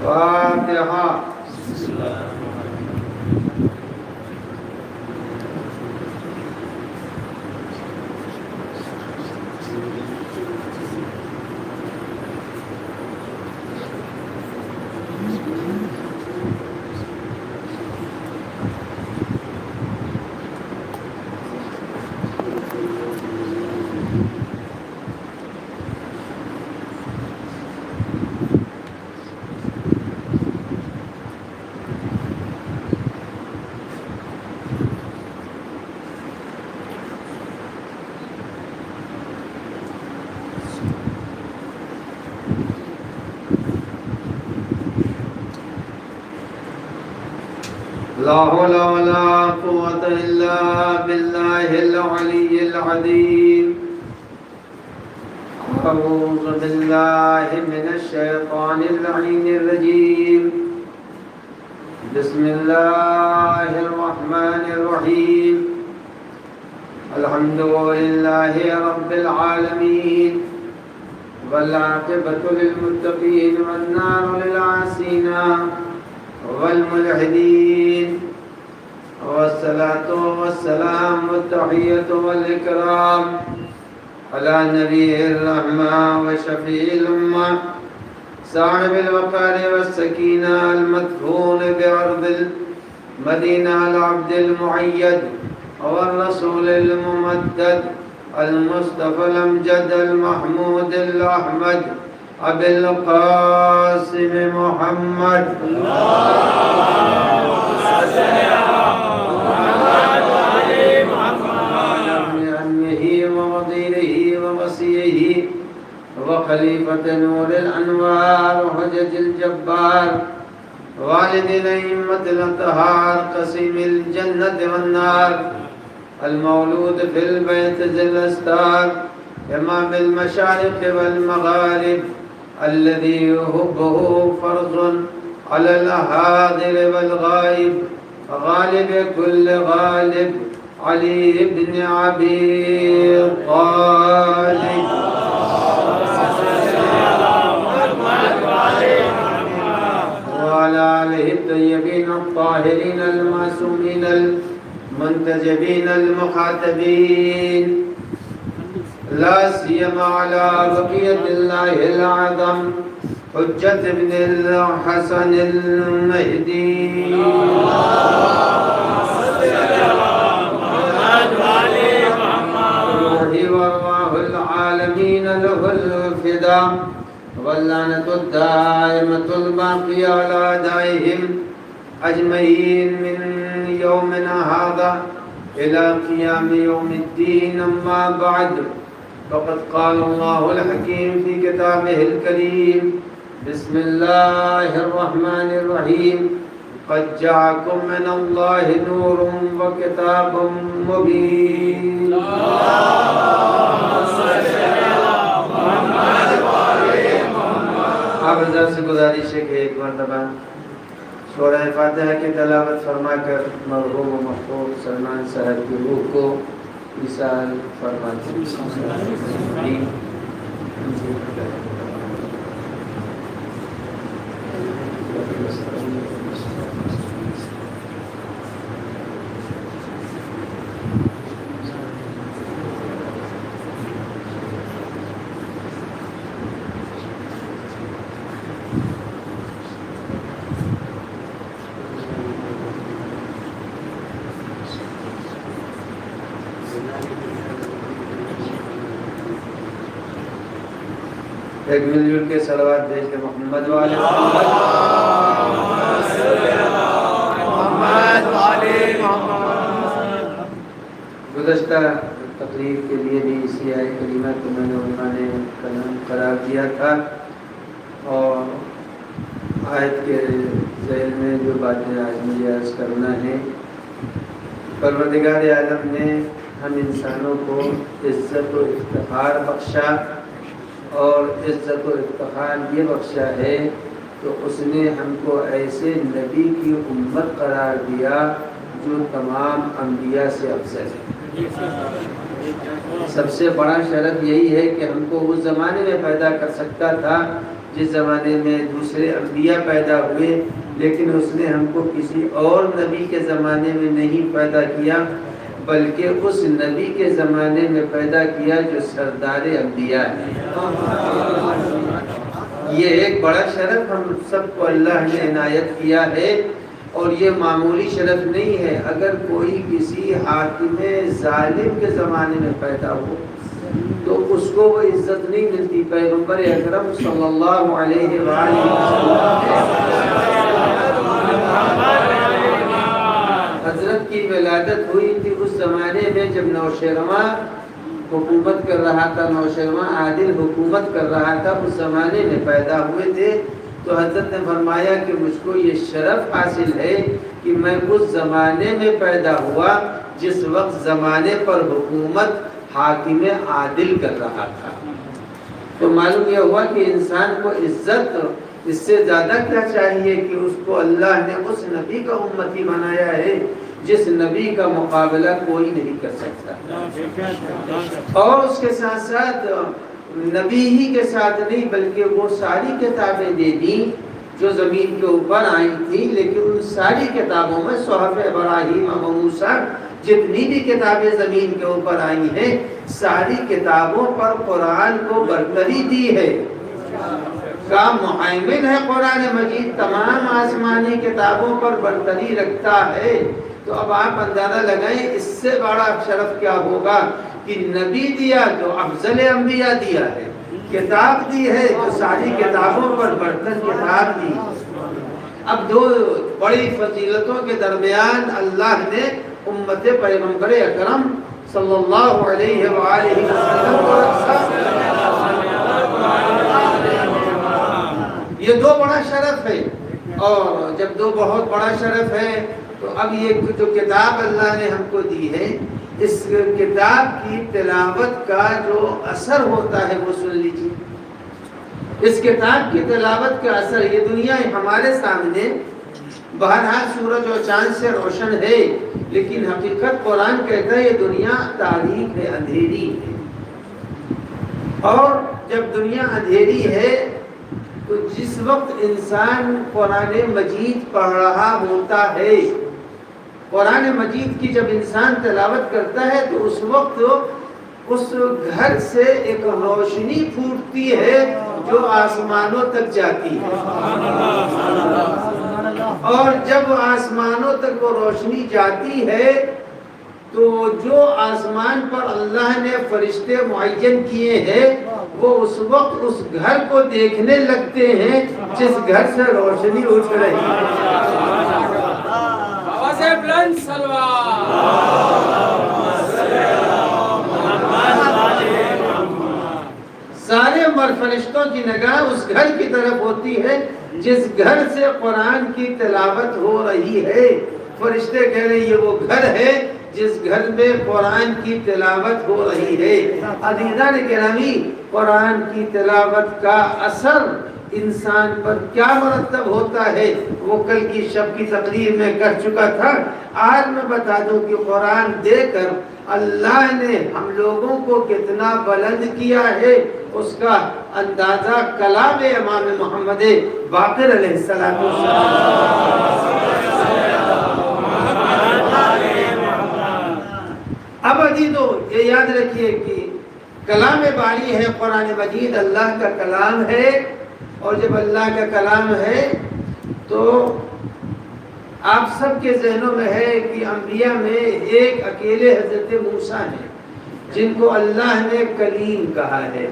فاتحہ. لا حول ولا قوة إلا بالله العلي العظيم. أعوذ بالله من الشيطان اللعين الرجيم. بسم الله الرحمن الرحيم. الحمد لله رب العالمين والعاقبة للمتقين والنار للعاصين والملحدين. والصلاة والسلام والتحية والإكرام على نبي الرحمة وشفيع الأمة صاحب الوقار والسكينة المدفون بأرض المدينة العبد المعيد والرسول الممدد المصطفى الأمجد المحمود الأحمد أبي القاسم محمد. اللهم صل على محمد وآل محمد. بأمه ووزيره ووصيه وخليفة نور الأنوار وحجج الجبار والد الأئمة الأطهار قسيم الجنة والنار المولود في البيت ذي الأستار إمام المشارق والمغارب الذي حبه فرض على الحاضر والغائب غالب كل غالب علي بن أبي طالب. وعلى آله الطيبين الطاهرين المعصومين المنتجبين المخاطبين لا سيما على بقية الله الأعظم حجة بن الحسن المهدي. روحي وارواح العالمين له الفداء واللعنة الدائمة الباقية على أعدائهم أجمعين من يومنا هذا إلى قيام يوم الدين. أما بعد فقد قال الله الحكيم في كتابه الكريم بسم الله الرحمن الرحيم قد جاءكم من الله نور وكتاب مبين. آپ حضرت سے گزارش ہے کہ ایک مرتبہ سورہ فاتحہ کی تلاوت فرما کر مرحوم و محفوظ سلمان صاحب کی روح کو وصال فرماتے ہیں. ایک مل جل کے صلوات بھیج کے محمد والے گزشتہ تقریر کے لیے بھی اسی آیت کریمہ کو میں نے عنوان کلام قرار دیا تھا اور آیت کے ذیل میں جو باتیں آج مجھے عرض کرنا ہے. پروردگار عالم نے ہم انسانوں کو عزت و افتخار بخشا اور عزت و افتخار یہ بخشا ہے تو اس نے ہم کو ایسے نبی کی امت قرار دیا جو تمام انبیاء سے افضل ہے. سب سے بڑا شرف یہی ہے کہ ہم کو اس زمانے میں پیدا کر سکتا تھا جس زمانے میں دوسرے انبیاء پیدا ہوئے، لیکن اس نے ہم کو کسی اور نبی کے زمانے میں نہیں پیدا کیا، بلکہ اس نبی کے زمانے میں پیدا کیا جو سردار انبیاء ہے۔ یہ ایک بڑا شرف ہم سب کو اللہ نے عنایت کیا ہے، اور یہ معمولی شرف نہیں ہے۔ اگر کوئی کسی حاکم ظالم کے زمانے میں پیدا ہو تو اس کو وہ عزت نہیں ملتی۔ پیغمبر اکرم صلی اللہ علیہ وآلہ حضرت کی ولادت ہوئی تھی اس زمانے میں جب نوشیروان حکومت کر رہا تھا، نوشیروان عادل حکومت کر رہا تھا، اس زمانے میں پیدا ہوئے تھے۔ تو حضرت نے فرمایا کہ مجھ کو یہ شرف حاصل ہے کہ میں اس زمانے میں پیدا ہوا جس وقت زمانے پر حکومت حاکم عادل کر رہا تھا۔ تو معلوم یہ ہوا کہ انسان کو عزت اس سے زیادہ کیا چاہیے کہ اس کو اللہ نے اس نبی کا امتی بنایا ہے جس نبی کا مقابلہ کوئی نہیں کر سکتا۔ اور اس کے ساتھ ساتھ نبی ہی کے ساتھ نہیں بلکہ وہ ساری کتابیں دے دیں جو زمین کے اوپر آئی تھی، لیکن ان ساری کتابوں میں صحف ابراہیم و موسیٰ جتنی بھی کتابیں زمین کے اوپر آئی ہیں ساری کتابوں پر قرآن کو برتری دی ہے۔ کا محیمن ہے قرآن مجید، تمام آسمانی کتابوں پر برتری رکھتا ہے۔ تو اب آپ اندازہ لگائیں اس سے بڑا شرف کیا ہوگا کہ نبی دیا جو افضل انبیاء دیا ہے، کتاب دی ہے جو ساری کتابوں پر برتر کتاب دی۔ اب دو بڑی فضیلتوں کے درمیان اللہ نے امت پیغمبر اکرم صلی اللہ علیہ وآلہ وسلم کو رکھا۔ یہ دو بڑا شرف ہے، اور جب دو بہت بڑا شرف ہے تو اب یہ جو کتاب اللہ نے ہم کو دی ہے، اس کتاب کی تلاوت کا جو اثر ہوتا ہے وہ سن لیجیے۔ اس کتاب کی تلاوت کا اثر، یہ دنیا ہمارے سامنے بہرحال سورج اور چاند سے روشن ہے، لیکن حقیقت قرآن کہتا ہے یہ دنیا تاریک ہے، اندھیری ہے۔ اور جب دنیا اندھیری ہے تو جس وقت انسان قرآن مجید پڑھ رہا ہوتا ہے، قرآن مجید کی جب انسان تلاوت کرتا ہے تو اس وقت اس گھر سے ایک روشنی پھوٹتی ہے جو آسمانوں تک جاتی ہے، اور جب آسمانوں تک وہ روشنی جاتی ہے تو جو آسمان پر اللہ نے فرشتے معین کیے ہیں وہ اس وقت اس گھر کو دیکھنے لگتے ہیں جس گھر سے روشنی اٹھ رہی ہے۔ سارے فرشتوں کی نگاہ اس گھر کی طرف ہوتی ہے جس گھر سے قرآن کی تلاوت ہو رہی ہے۔ فرشتے کہہ رہے ہیں یہ وہ گھر ہے جس گھر میں قرآن کی تلاوت ہو رہی ہے۔ عزیزان گرامی، قرآن کی تلاوت کا اثر انسان پر کیا مرتب ہوتا ہے وہ کل کی شب کی تقریر میں کر چکا تھا۔ آج میں بتا دوں کہ قرآن دے کر اللہ نے ہم لوگوں کو کتنا بلند کیا ہے، اس کا اندازہ کلام امام محمد باقر علیہ السلام۔ اب عزیزو یہ یاد رکھیے کہ کلام باری ہے قرآن مجید، اللہ کا کلام ہے، اور جب اللہ کا کلام ہے تو آپ سب کے ذہنوں میں ہے کہ انبیاء میں ایک اکیلے حضرت موسیٰ ہیں جن کو اللہ نے کلیم کہا ہے۔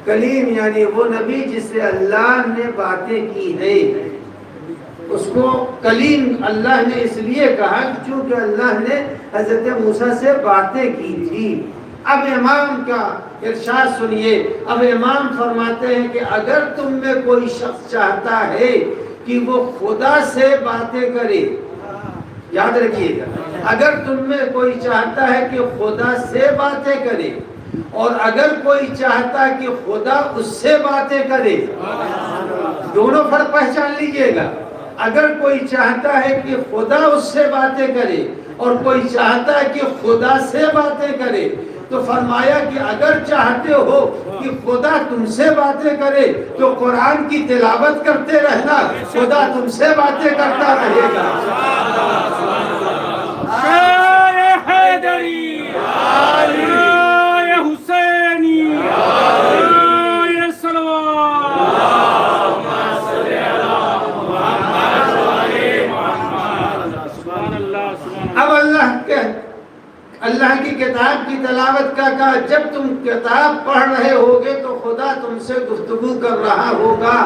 کلیم یعنی وہ نبی جس سے اللہ نے باتیں کی ہے، اس کو کلیم اللہ نے اس لیے کہا کہ چونکہ اللہ نے حضرت موسیٰ سے باتیں کی تھی۔ اب امام کا ارشاد سنیے، اب امام فرماتے ہیں کہ اگر تم میں کوئی شخص چاہتا ہے کہ وہ خدا سے باتیں کرے، یاد رکھیے گا، اگر تم میں کوئی چاہتا ہے کہ خدا سے باتیں کرے، اور اگر کوئی چاہتا ہے کہ خدا اس سے باتیں کرے، دونوں فرق پہچان لیجئے گا۔ اگر کوئی چاہتا ہے کہ خدا اس سے باتیں کرے اور کوئی چاہتا ہے کہ خدا سے باتیں کرے، تو فرمایا کہ اگر چاہتے ہو کہ خدا تم سے باتیں کرے تو قرآن کی تلاوت کرتے رہنا، خدا تم سے باتیں کرتا رہے گا۔ حیدری، حسینی، اب اللہ کی کتاب کی تلاوت کا کہا، جب تم کتاب پڑھ رہے ہوگے تو خدا تم سے گفتگو کر رہا ہوگا۔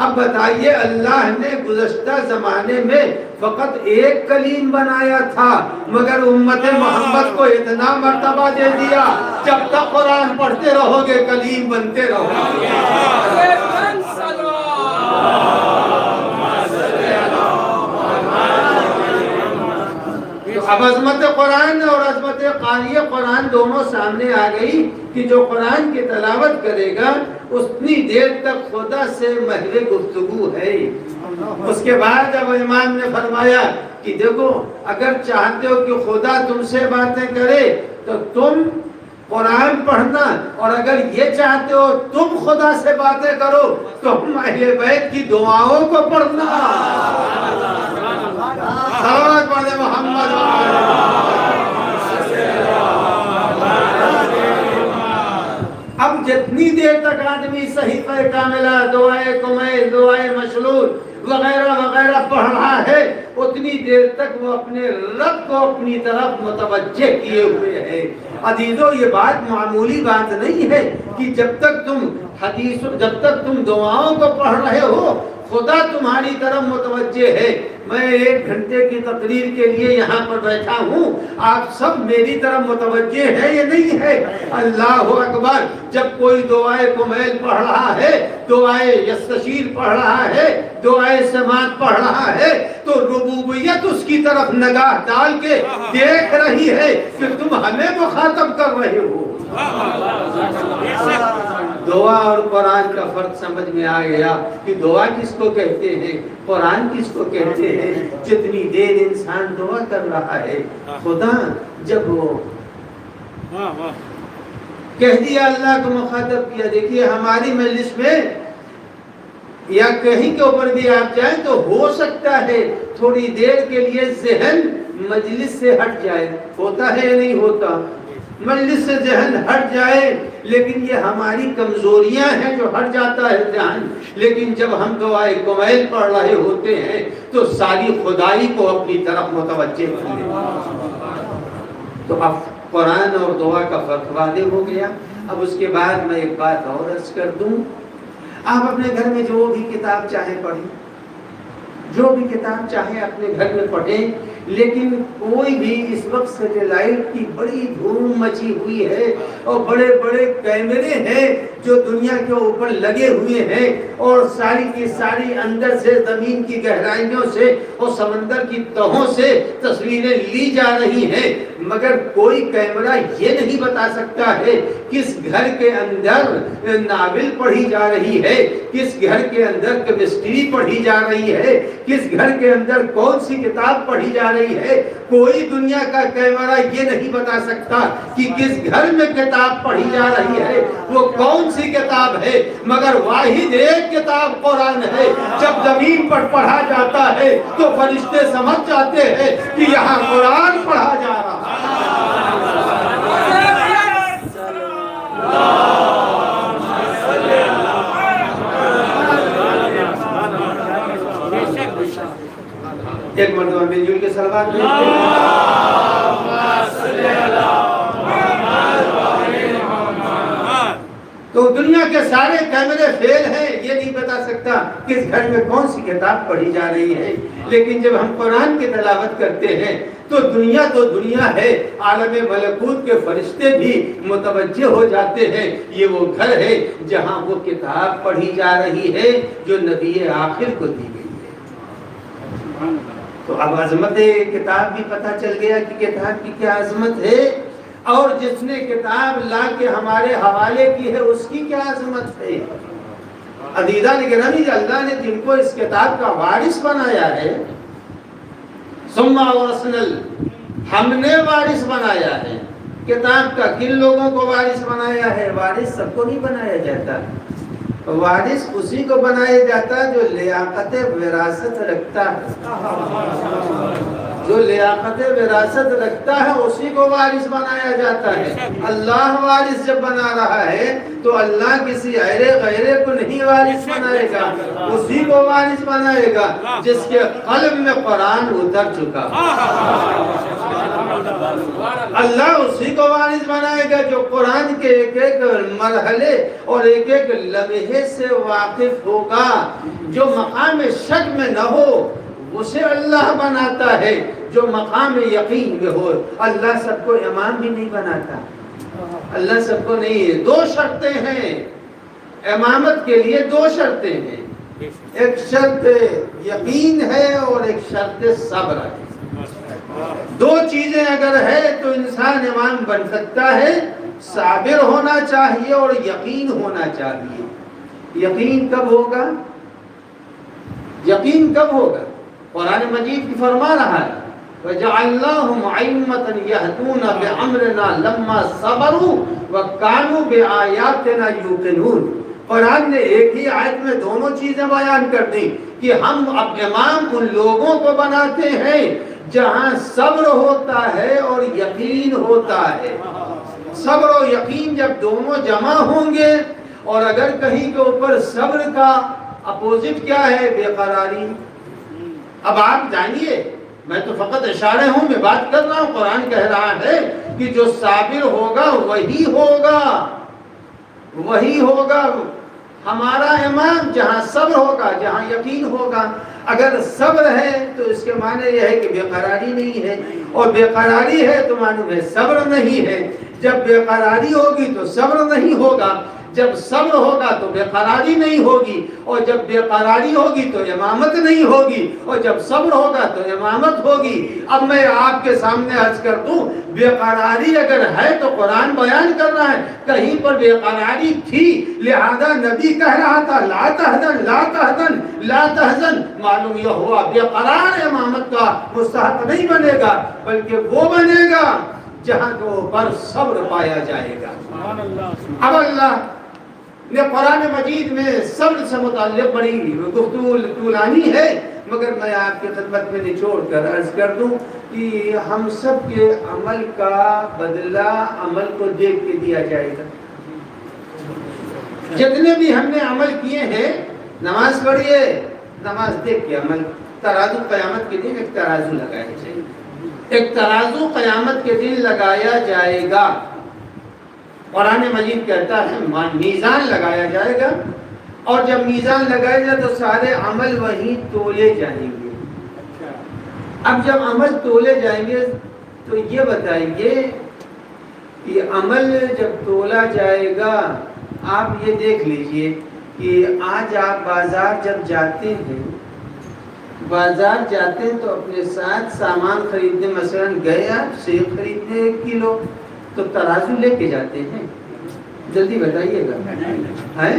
اب بتائیے، اللہ نے گزشتہ زمانے میں فقط ایک کلیم بنایا تھا، مگر امت محمد کو اتنا مرتبہ دے دیا، جب تک قرآن پڑھتے رہو گے کلیم بنتے رہو گے۔ اب عظمت قرآن اور عظمت قاری قرآن دونوں سامنے آ گئی کہ جو قرآن کی تلاوت کرے گا اتنی دیر تک خدا سے محل گفتگو ہے۔ اس کے بعد اب امام نے فرمایا کہ دیکھو، اگر چاہتے ہو کہ خدا تم سے باتیں کرے تو تم قرآن پڑھنا، اور اگر یہ چاہتے ہو تم خدا سے باتیں کرو تو ہم اہل بیت کی دعاؤں کو پڑھنا۔ صلوات پڑھے محمد۔ اب جتنی دیر تک آدمی صحیفہ کاملہ، دعائے کمیل، دعائے مشلول وغیرہ وغیرہ پڑھ رہا ہے، اتنی دیر تک وہ اپنے رب کو اپنی طرف متوجہ کیے ہوئے ہے۔ عزیزو، یہ بات معمولی بات نہیں ہے کہ جب تک تم دعاؤں کو پڑھ رہے ہو خدا تمہاری طرف متوجہ ہے۔ میں 1 گھنٹے کی تقریر کے لیے یہاں پر بیٹھا ہوں، آپ سب میری طرف متوجہ ہے یا نہیں ہے؟ اللہ اکبر۔ جب کوئی دعائے کمیل پڑھ رہا ہے، دعائے یستشیر پڑھ رہا ہے، دعائے سماعت پڑھ رہا ہے، تو ربوبیت اس کی طرف نگاہ ڈال کے دیکھ رہی ہے کہ تم ہمیں مخاطب کر رہے ہو۔ دعا اور قرآن کا فرق سمجھ میں آ گیا کہ دعا کس کو کہتے ہیں، قرآن کس کو کہتے ہیں۔ جتنی دیر انسان دعا کر رہا ہے، خدا جب وہ کہہ دیا، اللہ کو مخاطب کیا۔ دیکھیے ہماری مجلس میں یا کہیں کے اوپر بھی آپ جائیں تو ہو سکتا ہے تھوڑی دیر کے لیے ذہن مجلس سے ہٹ جائے، ہوتا ہے یا نہیں ہوتا؟ مجلس سے ذہن ہٹ جائے، لیکن یہ ہماری کمزوریاں ہیں جو ہٹ جاتا ہے ذہن۔ لیکن جب ہم دعائے کمیل پڑھ رہے ہوتے ہیں تو ساری خدائی کو اپنی طرف متوجہ کر لیں۔ تو اب قرآن اور دعا کا فرق واضح ہو گیا۔ اب اس کے بعد میں ایک بات اور عرض کر دوں، آپ اپنے گھر میں جو بھی کتاب چاہیں پڑھیں، جو بھی کتاب چاہیں اپنے گھر میں پڑھیں، لیکن کوئی بھی اس وقت سیٹلائٹ کی بڑی دھوم مچی ہوئی ہے اور بڑے بڑے کیمرے ہیں جو دنیا کے اوپر لگے ہوئے ہیں، اور ساری کی ساری اندر سے زمین کی گہرائیوں سے اور سمندر کی تہوں سے تصویریں لی جا رہی ہیں، مگر کوئی کیمرہ یہ نہیں بتا سکتا ہے کس گھر کے اندر ناول پڑھی جا رہی ہے، کس گھر کے اندر کیمسٹری پڑھی جا رہی ہے، کس گھر کے اندر کون سی کتاب پڑھی جا رہی ہے۔ کوئی دنیا کا کیمرہ یہ نہیں بتا سکتا کہ کس گھر میں کتاب پڑھی جا رہی ہے، وہ کون سی کتاب ہے، مگر واحد ایک کتاب قرآن ہے۔ جب زمین پر پڑھا جاتا ہے تو فرشتے سمجھ جاتے ہیں کہ یہاں قرآن پڑھا جا رہا ہے۔ ایک مرتبہ مل جل کے صلوات تو دنیا کے سارے کیمرے فیل ہیں، یہ نہیں بتا سکتا کس گھر میں کون سی کتاب پڑھی جا رہی ہے۔ لیکن جب ہم قرآن کی تلاوت کرتے ہیں تو دنیا ہے، عالم ملکوت کے فرشتے بھی متوجہ ہو جاتے ہیں، یہ وہ گھر ہے جہاں وہ کتاب پڑھی جا رہی ہے جو نبی آخر کو دی گئی ہے۔ تو اب عظمت کتاب بھی پتہ چل گیا کہ کتاب کی کیا عظمت ہے، اور جس نے کتاب لا کے ہمارے حوالے کی ہے اس کی کیا عظمت ہے۔ عزیزان گرامی، اللہ نے جن کو اس کتاب کا وارث بنایا ہے، ثم ورثنا، ہم نے وارث بنایا ہے کتاب کا کن لوگوں کو وارث بنایا ہے؟ وارث سب کو نہیں بنایا جاتا، وارث اسی کو بنایا جاتا ہے جو لیاقت وراثت رکھتا ہے، جو لیاقت وراثت رکھتا ہے اسی کو وارث بنایا جاتا ہے۔ اللہ وارث جب بنا رہا ہے تو اللہ کسی غیرے کو نہیں وارث بنائے گا، اسی کو وارث بنائے گا جس کے قلب میں قرآن اتر چکا۔ اللہ اسی کو وارث بنائے گا جو قرآن کے ایک ایک مرحلے اور ایک ایک لمحے سے واقف ہوگا، جو مقام شک میں نہ ہو اسے اللہ بناتا ہے، جو مقام یقین میں ہو۔ اللہ سب کو امام بھی نہیں بناتا، اللہ سب کو نہیں ہے۔ دو شرطیں ہیں امامت کے لیے، دو شرطیں ہیں، ایک شرط یقین ہے اور ایک شرط صبر ہے۔ دو چیزیں اگر ہے تو انسان امام بن سکتا ہے، صابر ہونا چاہیے اور یقین ہونا چاہیے۔ یقین کب ہوگا؟ یقین کب ہوگا؟ قرآن مجید کی فرما رہا ہے وَجَعَلْنَاهُمْ أَئِمَّةً يَهْدُونَ بِأَمْرِنَا لَمَّا صَبَرُوا وَكَانُوا بِآيَاتِنَا يُوقِنُونَ۔ قرآن نے ایک ہی آیت میں دونوں چیزیں بیان کر دی کہ ہم اب امام ان لوگوں کو بناتے ہیں جہاں صبر ہوتا ہے اور یقین ہوتا ہے۔ صبر و یقین جب دونوں جمع ہوں گے، اور اگر کہیں کے اوپر صبر کا اپوزٹ کیا ہے؟ بے قراری۔ اب آپ جانیے، میں تو فقط اشارے ہوں، میں بات کر رہا ہوں، قرآن کہہ رہا ہے کہ جو صابر ہوگا وہی ہوگا، وہی ہوگا ہمارا امام جہاں صبر ہوگا، جہاں یقین ہوگا۔ اگر صبر ہے تو اس کے معنی یہ ہے کہ بے قراری نہیں ہے، اور بے قراری ہے تو معلوم ہے صبر نہیں ہے۔ جب بے قراری ہوگی تو صبر نہیں ہوگا، جب صبر ہوگا تو بے قراری نہیں ہوگی، اور جب بے قراری ہوگی تو امامت نہیں ہوگی، اور جب صبر ہوگا تو امامت ہوگی۔ اب میں آپ کے سامنے عرض کر دوں، بے قراری اگر ہے تو قرآن بیان کر رہا ہے کہیں پر بے قراری تھی، لہذا نبی کہہ رہا تھا لا تحزن لا تحزن لا تحزن، معلوم یہ ہوا بے قرار امامت کا مستحق نہیں بنے گا، بلکہ وہ بنے گا جہاں کے اوپر صبر پایا جائے گا۔ اب اللہ نے قرآن مجید میں صبر سے متعلق بڑی گفتگو طولانی ہے، مگر میں آپ کی خدمت میں نچوڑ کر عرض کر دوں کہ ہم سب کے عمل کا بدلہ عمل کو دیکھ کے دیا جائے گا۔ جتنے بھی ہم نے عمل کیے ہیں، نماز پڑھیے، نماز دیکھ کے عمل۔ ترازو قیامت کے دن ایک ترازو لگایا جائے گا، ایک ترازو قیامت کے دن لگایا جائے گا۔ قرآن مجید کہتا ہے میزان لگایا جائے گا، اور جب میزان لگایا جائے تو سارے عمل وہیں تولے جائیں گے۔ اب جب عمل تولے جائیں گے تو یہ بتائیے کہ عمل جب تولا جائے گا، آپ یہ دیکھ لیجئے کہ آج آپ بازار جب جاتے ہیں، بازار جاتے ہیں تو اپنے ساتھ سامان خریدنے، مثلا گئے آپ سیب خریدنے 1 کلو، تو ترازو لے کے جاتے ہیں؟ جلدی بتائیے گا، ہے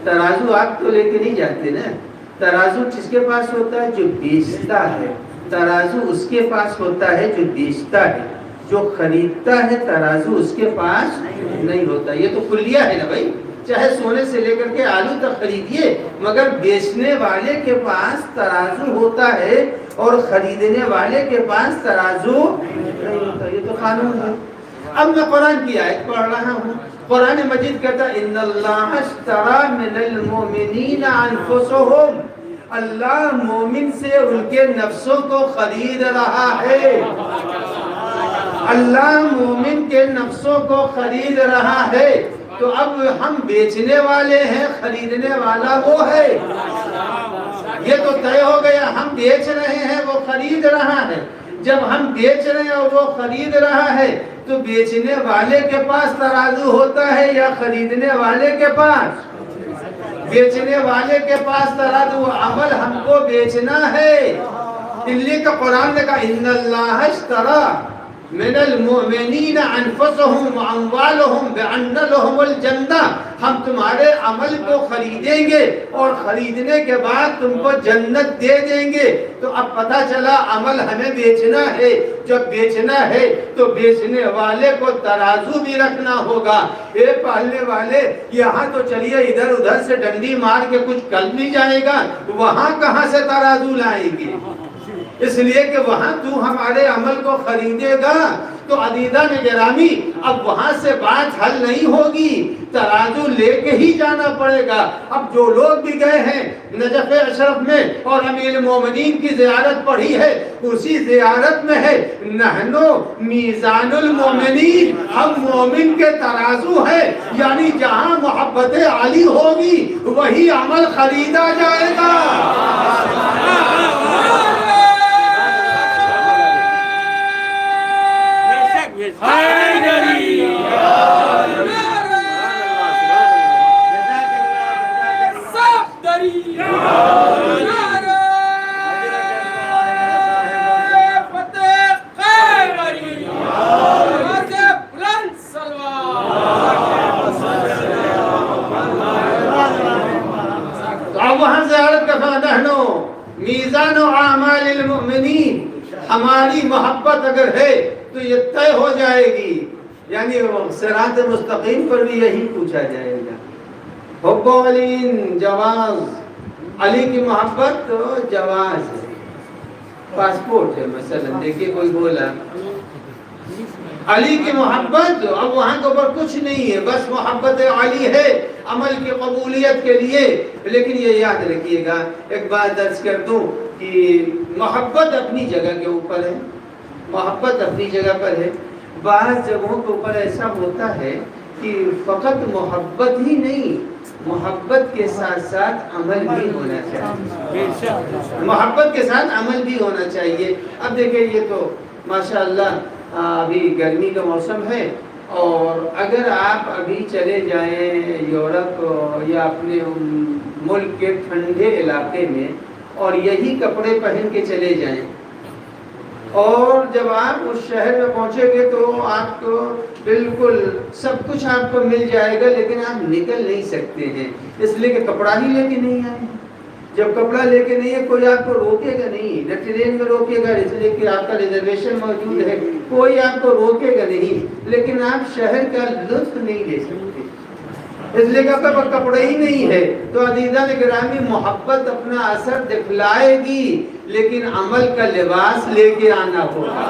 ترازو آپ تو لے کے نہیں جاتے نا۔ ترازو کس کے پاس ہوتا ہے؟ جو بیچتا ہے۔ ترازو اس کے پاس ہوتا ہے جو بیچتا ہے، جو خریدتا ہے ترازو اس کے پاس نہیں ہوتا۔ یہ تو کلیہ ہے نا بھائی، چاہے سونے سے لے کر کے آلو تک خریدیے، مگر بیچنے والے کے پاس ترازو ہوتا ہے اور خریدنے والے کے پاس ترازو نہیں ہوتا۔ یہ تو قانون ہے۔ اب میں قرآن کی آیت پڑھ رہا ہوں، قرآن مجید کہتا ہے ان اللہ اشتری من المؤمنین انفسهم، اللہ مومن سے ان کے نفسوں کو خرید رہا ہے، اللہ مومن کے نفسوں کو خرید رہا ہے۔ تو اب ہم بیچنے والے ہیں، خریدنے والا وہ ہے، یہ تو طے ہو گیا۔ ہم بیچ رہے ہیں، وہ خرید رہا ہے۔ جب ہم بیچ رہے ہیں اور وہ خرید رہا ہے تو بیچنے والے کے پاس ترازو ہوتا ہے یا خریدنے والے کے پاس؟ بیچنے والے کے پاس ترازو۔ عمل ہم کو بیچنا ہے، اس لیے کہ قرآن نے کہا ان اللہ اشتری من المؤمنین انفسهم واموالهم بان لهم الجنہ، ہم تمہارے عمل کو خریدیں گے اور خریدنے کے بعد تم کو جنت دے دیں گے۔ تو اب پتہ چلا عمل ہمیں بیچنا ہے، جب بیچنا ہے تو بیچنے والے کو ترازو بھی رکھنا ہوگا۔ اے پالنے والے، یہاں تو چلیے ادھر ادھر سے ڈنڈی مار کے کچھ کر بھی جائے گا، وہاں کہاں سے ترازو لائیں گے؟ اس لیے کہ وہاں تو ہمارے عمل کو خریدے گا۔ تو عزیزان گرامی، اب وہاں سے بات حل نہیں ہوگی، ترازو لے کے ہی جانا پڑے گا۔ اب جو لوگ بھی گئے ہیں نجف اشرف میں اور امیر المومنین کی زیارت پڑھی ہے، اسی زیارت میں ہے نحنو میزان المومنین، ہم مومن کے ترازو ہیں، یعنی جہاں محبت علی ہوگی وہی عمل خریدا جائے گا۔ وہاں زیارت کا فادہنو میزان و اعمال المؤمنین، ہماری محبت اگر ہے تو یہ طے ہو جائے گی، یعنی صراط مستقیم پر بھی یہی پوچھا جائے گا۔ حب علی جواز، علی کی محبت تو جواز ہے، پاسپورٹ ہے۔ مثلا دیکھیے کوئی بولا علی کی محبت، اب وہاں کے اوپر کچھ نہیں ہے، بس محبت علی ہے عمل کی قبولیت کے لیے۔ لیکن یہ یاد رکھیے گا، ایک بات درج کر دوں کہ محبت اپنی جگہ کے اوپر ہے، محبت اپنی جگہ پر ہے۔ بعض جگہوں کے اوپر ایسا ہوتا ہے کہ فقط محبت ہی نہیں، محبت کے ساتھ ساتھ عمل بھی ہونا چاہیے، محبت کے ساتھ عمل بھی ہونا چاہیے۔ اب دیکھیں یہ تو ماشاءاللہ ابھی گرمی کا موسم ہے، اور اگر آپ ابھی چلے جائیں یورپ یا اپنے ملک کے ٹھنڈے علاقے میں اور یہی کپڑے پہن کے چلے جائیں، اور جب آپ اس شہر میں پہنچیں گے تو آپ کو بالکل سب کچھ آپ کو مل جائے گا، لیکن آپ نکل نہیں سکتے ہیں، اس لیے کہ کپڑا ہی لے کے نہیں آئے۔ جب کپڑا لے کے نہیں ہے کوئی آپ کو روکے گا نہیں، نہ ٹرین میں روکے گا اس لیے کہ آپ کا ریزرویشن موجود ہے، کوئی آپ کو روکے گا نہیں، لیکن آپ شہر کا لطف نہیں لے سکتے اس لیے کہ آپ کا کپڑا ہی نہیں ہے۔ تو عزیزان گرامی، محبت اپنا اثر دکھلائے گی، لیکن عمل کا لباس لے کے آنا ہوگا،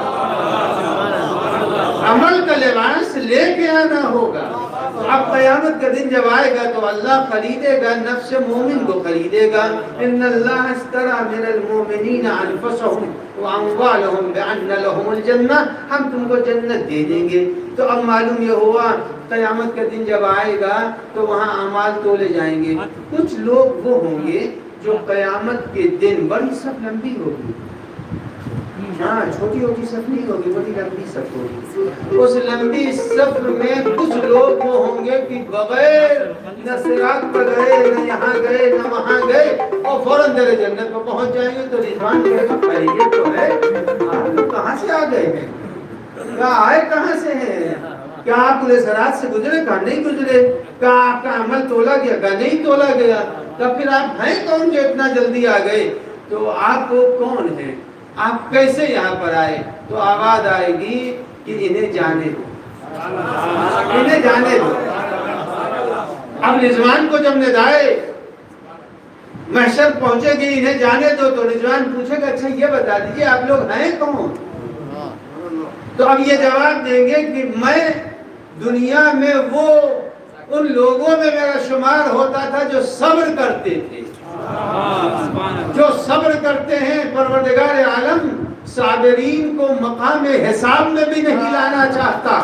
عمل کا لباس لے کے آنا ہوگا۔ اب قیامت کا دن جب آئے گا تو اللہ خریدے گا، نفس مومن کو خریدے گا۔ ان اللہ اشتری من المؤمنین انفسهم واموالهم بان لهم الجنہ، ہم تم کو جنت دے دیں گے۔ تو اب معلوم یہ ہوا قیامت کا دن جب آئے گا تو وہاں اعمال تولے جائیں گے۔ کچھ لوگ وہ ہوں گے جو قیامت کے دن، بڑی صف لمبی ہوگی، ہاں چھوٹی ہوگی صف نہیں ہوگی، بڑی لمبی صف ہوگی، اس لمبی صف میں کچھ لوگ وہ ہوں گے کہ بغیر نہ صراط پر گئے، نہ یہاں گئے، نہ وہاں گئے، اور فوراً در جنت پر پہنچ جائیں گے۔ تو رضوان کہے گا خیریت تو ہے، آپ لوگ کہاں سے آ گئے ہیں، کیا آئے کہاں سے ہیں، کیا آپ پورے صراط سے گزرے؟ کہا نہیں گزرے۔ کیا آپ کا عمل تولا گیا؟ کہا نہیں تولا گیا۔ تو پھر آپ ہیں کون جو اتنا جلدی آ گئے؟ تو آپ کون ہیں، آپ کیسے یہاں پر آئے؟ تو آواز آئے گی کہ انہیں جانے دو، انہیں جانے دو۔ اب رضوان کو جب ندائے محشر پہنچے گی انہیں جانے دو، تو رضوان پوچھے گا اچھا یہ بتا دیجئے آپ لوگ ہیں کون؟ تو اب یہ جواب دیں گے کہ میں دنیا میں وہ ان لوگوں میں میرا شمار ہوتا تھا جو صبر کرتے تھے، جو صبر کرتے ہیں۔ پروردگار عالم صابرین کو مقام حساب میں بھی نہیں لانا چاہتا۔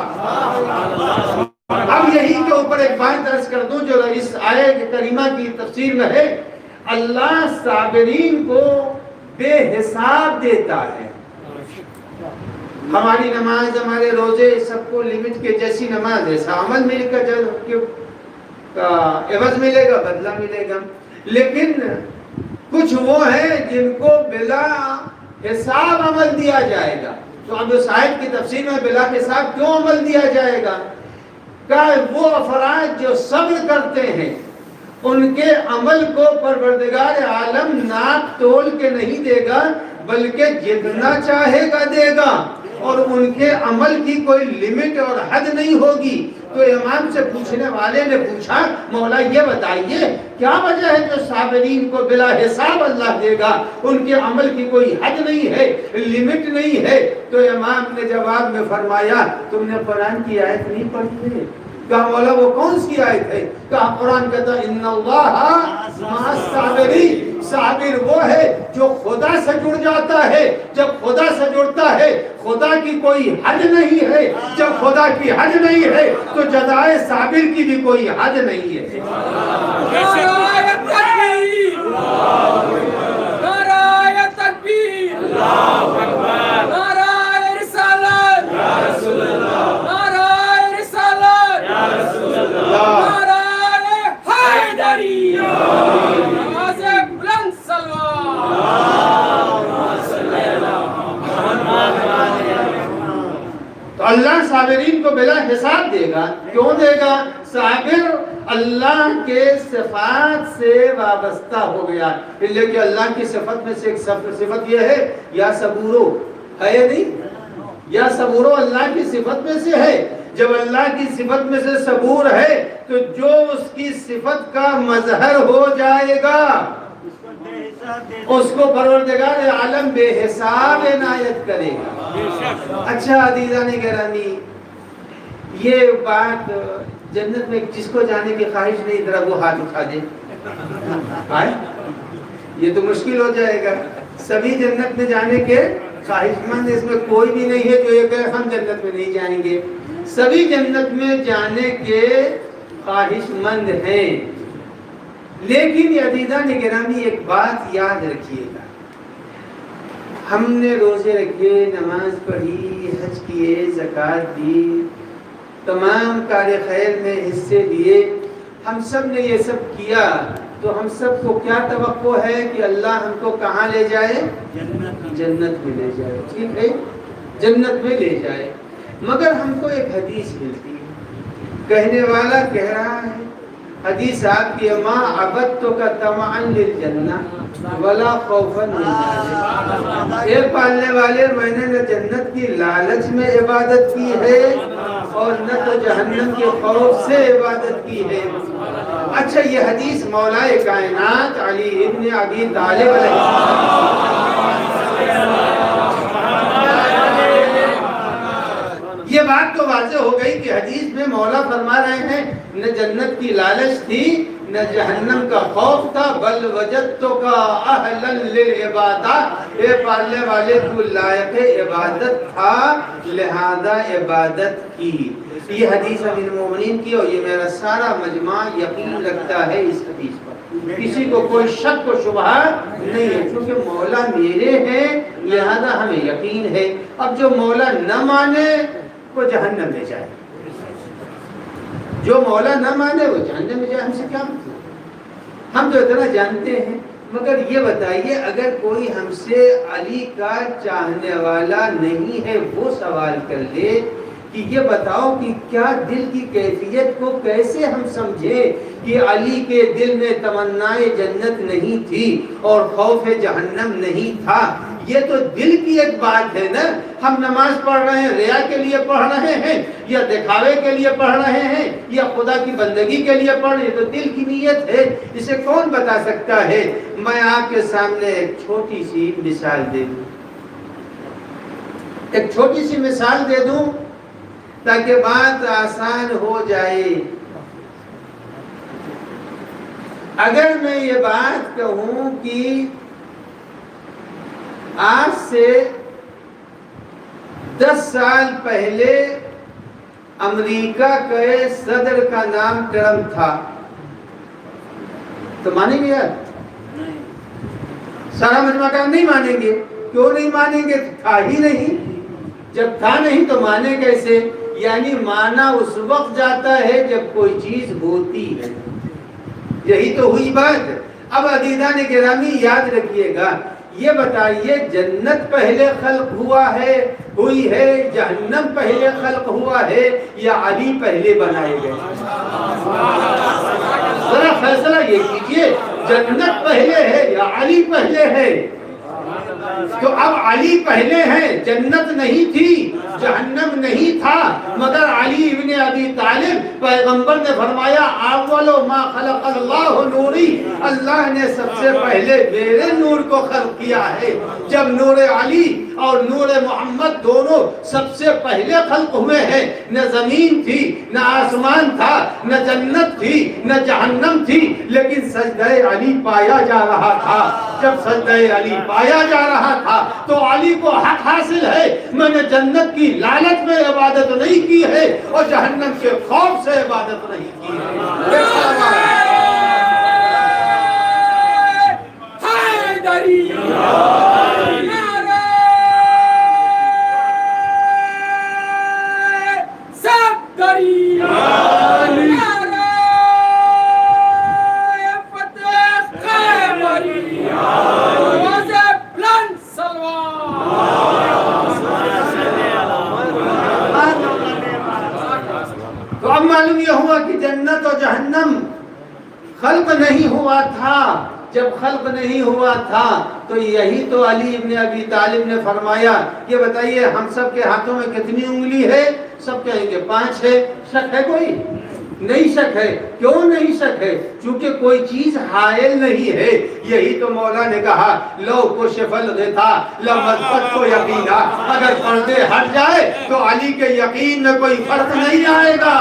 اب یہی کے اوپر ایک بات عرض کر دوں جو اس آیت کریمہ کی تفسیر میں ہے، اللہ صابرین کو بے حساب دیتا ہے۔ ہماری نماز، ہمارے روزے، سب کو لمٹ کے جیسی نماز ہے، عمل مل کا عوض ملے گا، بدلہ ملے گا۔ لیکن کچھ وہ ہیں جن کو بلا حساب عمل دیا جائے گا۔ تو اب اس آیت کی تفسیر میں بلا حساب کیوں عمل دیا جائے گا؟ کہ وہ افراد جو صبر کرتے ہیں ان کے عمل کو پروردگار عالم ناپ تول کے نہیں دے گا بلکہ جتنا چاہے گا دے گا، اور ان کے عمل کی کوئی لمٹ اور حد نہیں ہوگی۔ تو امام سے پوچھنے والے نے پوچھا مولا یہ بتائیے کیا وجہ ہے جو صابرین کو بلا حساب اللہ دے گا، ان کے عمل کی کوئی حد نہیں ہے، لمٹ نہیں ہے؟ تو امام نے جواب میں فرمایا تم نے قرآن کی آیت نہیں پڑھی ہے؟ کہا مولا وہ کون سی آیت ہے؟ کہا قرآن کہتا ہے ان اللہ مع الصابرین، صابر وہ ہے جو خدا سے جڑ جاتا ہے۔ جب خدا سے جڑتا ہے خدا کی کوئی حد نہیں ہے، جب خدا کی حد نہیں ہے تو جزائے صابر کی بھی کوئی حد نہیں ہے۔ نعرہ تکبیر، نعرہ تکبیر، اللہ اکبر، نعرہ رسالت، یا رسول اللہ، نعرہ رسالت، یا رسول اللہ، نعرہ حیدریہ، آواز بلند سلوات، اللہم صلی علی محمد۔ تو اللہ صابرین کو بلا حساب دے گا۔ کیوں دے گا؟ صابر اللہ کے صفات سے وابستہ ہو گیا، لیکن اللہ کی صفت میں سے ایک صفت یہ ہے یا صبورو ہے نہیں، یا صبورو اللہ کی صفت میں سے ہے۔ جب اللہ کی صفت میں سے صبور ہے تو جو اس کی صفت کا مظہر ہو جائے گا اس کو پروردگار عالم بے حساب عنایت کرے گا۔ اچھا عزیزان گرامی، یہ بات جنت میں جس کو جانے کی خواہش نہیں ذرا وہ ہاتھ اٹھا دے۔ آئے یہ تو مشکل ہو جائے گا۔ سبھی جنت میں جانے کے خواہش مند، اس میں کوئی بھی نہیں ہے جو یہ کہے ہم جنت میں نہیں جائیں گے۔ سبھی جنت میں جانے کے خواہش مند ہیں، لیکن عزیزان گرامی ایک بات یاد رکھیے گا، ہم نے روزے رکھے، نماز پڑھی، حج کیے، زکوٰۃ دی، تمام کار خیر میں حصے دیے، ہم سب نے یہ سب کیا، تو ہم سب کو کیا توقع ہے کہ اللہ ہم کو کہاں لے جائے؟ جنت میں لے جائے، ٹھیک ہے، جنت میں لے جائے۔ مگر ہم کو ایک حدیث ملتی ہے، کہنے والا کہہ رہا ہے، حدیث آپ کی ما عبدتک طمعا للجنہ ولا خوفا من النار، اے پالنے والے میں نے نہ جنت کی لالچ میں عبادت کی ہے اور نہ تو جہنم کے خوف سے عبادت کی ہے۔ اچھا یہ حدیث مولا کائنات علی ابن ابی طالب علیہ یہ بات تو واضح ہو گئی کہ حدیث میں مولا فرما رہے ہیں نہ جنت کی لالچ تھی نہ جہنم کا خوف تھا، بل وجدتک اہلا للعبادہ، اے پالنے والے تو لائق عبادت تھا لہذا عبادت کی۔ یہ حدیث امیر المومنین کی، اور یہ میرا سارا مجمع یقین رکھتا ہے اس حدیث پر، کسی کو کوئی شک و شبہ نہیں ہے، کیونکہ مولا میرے ہیں لہذا ہمیں یقین ہے۔ اب جو مولا نہ مانے وہ جہنم میں جائے، جو مولا نہ مانے وہ جہنم میں جائے، ہم سے کیا مطلب؟ ہم تو اتنا جانتے ہیں۔ مگر یہ بتائیے اگر کوئی ہم سے علی کا چاہنے والا نہیں ہے وہ سوال کر لے کہ یہ بتاؤ کہ کیا دل کی کیفیت کو کیسے ہم سمجھیں کہ علی کے دل میں تمنائے جنت نہیں تھی اور خوف جہنم نہیں تھا؟ یہ تو دل کی ایک بات ہے نا۔ ہم نماز پڑھ رہے ہیں ریا کے لیے پڑھ رہے ہیں یا دکھاوے کے لیے پڑھ رہے ہیں یا خدا کی بندگی کے لیے پڑھ رہے ہیں، تو دل کی نیت ہے، اسے کون بتا سکتا ہے؟ میں آپ کے سامنے ایک چھوٹی سی مثال دے دوں، ایک چھوٹی سی مثال دے دوں تاکہ بات آسان ہو جائے۔ اگر میں یہ بات کہوں کہ آج سے 10 سال پہلے امریکہ کے صدر کا نام ٹرمپ تھا تو مانیں گے یار؟ سارا مجمع کا نہیں مانیں گے۔ کیوں نہیں مانیں گے؟ تھا ہی نہیں، جب تھا نہیں تو مانے کیسے؟ یعنی مانا اس وقت جاتا ہے جب کوئی چیز ہوتی ہے، یہی تو ہوئی بات۔ اب عزیزان گرامی یاد رکھیے گا، یہ بتائیے جنت پہلے خلق ہوئی ہے، جہنم پہلے خلق ہوا ہے، یا علی پہلے بنائے گئے؟ ذرا فیصلہ یہ کیجئے، جنت پہلے ہے یا علی پہلے ہے؟ تو اب علی پہلے ہیں، جنت نہیں تھی، جہنم نہیں تھا، مگر علی ابن ابی طالب پیغمبر نے فرمایا اول ما خلق اللہ نوری، اللہ نے سب سے پہلے میرے نور کو خلق کیا ہے۔ جب نور علی اور نور محمد دونوں سب سے پہلے خلق ہوئے ہیں، نہ زمین تھی، نہ آسمان تھا، نہ جنت تھی، نہ جہنم تھی، لیکن سجدہ علی پایا جا رہا تھا۔ جب سجدہ علی پایا جا رہا تھا تو علی کو حق حاصل ہے، میں نے جنت کی لالچ میں عبادت نہیں کی ہے اور جہنم کے خوف سے عبادت نہیں کی ہے۔ تو اب معلوم یہ ہوا کہ جنت اور جہنم خلق نہیں ہوا تھا۔ جب خلق نہیں ہوا تھا تو یہی تو علی ابن ابی طالب نے فرمایا کہ بتائیے ہم سب کے ہاتھوں میں کتنی انگلی ہے؟ سب کہیں گے 5 ہے۔ شک ہے کوئی؟ نہیں شک ہے۔ کیوں نہیں شک ہے؟ چونکہ کوئی چیز حائل نہیں ہے۔ یہی تو مولا نے کہا لو کشف الغطا لمثبت کو یقینا، اگر پردے ہٹ جائے تو علی کے یقین میں کوئی فرق نہیں آئے گا۔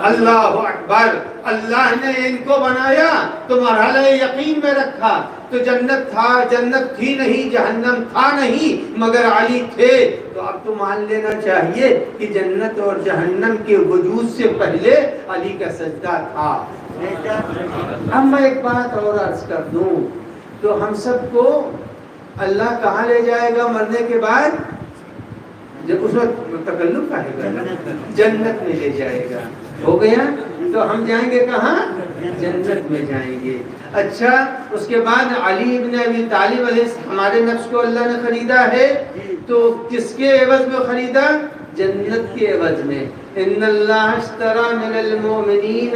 اللہ اکبر۔ اللہ نے ان کو بنایا تو مرحلہ یقین میں رکھا، تو جنت تھا، جنت تھی نہیں، جہنم تھا نہیں، مگر علی تھے۔ تو اب تو مان لینا چاہیے کہ جنت اور جہنم کے وجود سے پہلے علی کا سجدہ تھا۔ اب میں ایک بات اور عرض کر دوں، تو ہم سب کو اللہ کہاں لے جائے گا مرنے کے بعد؟ جب اس وقت تکلف کہے گا جنت میں لے جائے گا۔ ہو گیا؟ تو ہم جائیں گے کہاں؟ جنت میں جائیں گے۔ اچھا، اس کے بعد علی ابن ابی طالب علیہ ہمارے نفس کو اللہ نے خریدا ہے، تو کس کے عوض میں خریدا؟ جنت کے عوض میں۔ ان اللہ اشتری من المؤمنین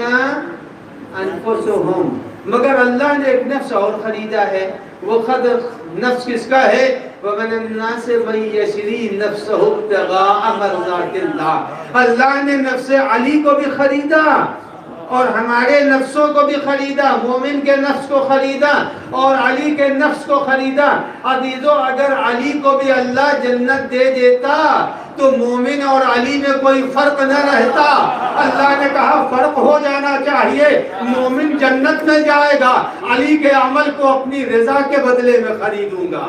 انفسهم، مگر اللہ نے ایک نفس اور خریدا ہے۔ وہ خود نفس کس کا ہے؟ وَمِنَ النَّاسِ مَن يَشْرِي نَفْسَهُ ابْتِغَاءَ مَرْضَاتِ اللَّهِ، اللہ نے نفس علی کو بھی خریدا اور ہمارے نفسوں کو بھی خریدا، مومن کے نفس کو خریدا اور علی کے نفس کو خریدا۔ عزیزو، اگر علی کو بھی اللہ جنت دے دیتا تو مومن اور علی میں کوئی فرق نہ رہتا۔ اللہ نے کہا فرق ہو جانا چاہیے، مومن جنت میں جائے گا، علی کے عمل کو اپنی رضا کے بدلے میں خریدوں گا۔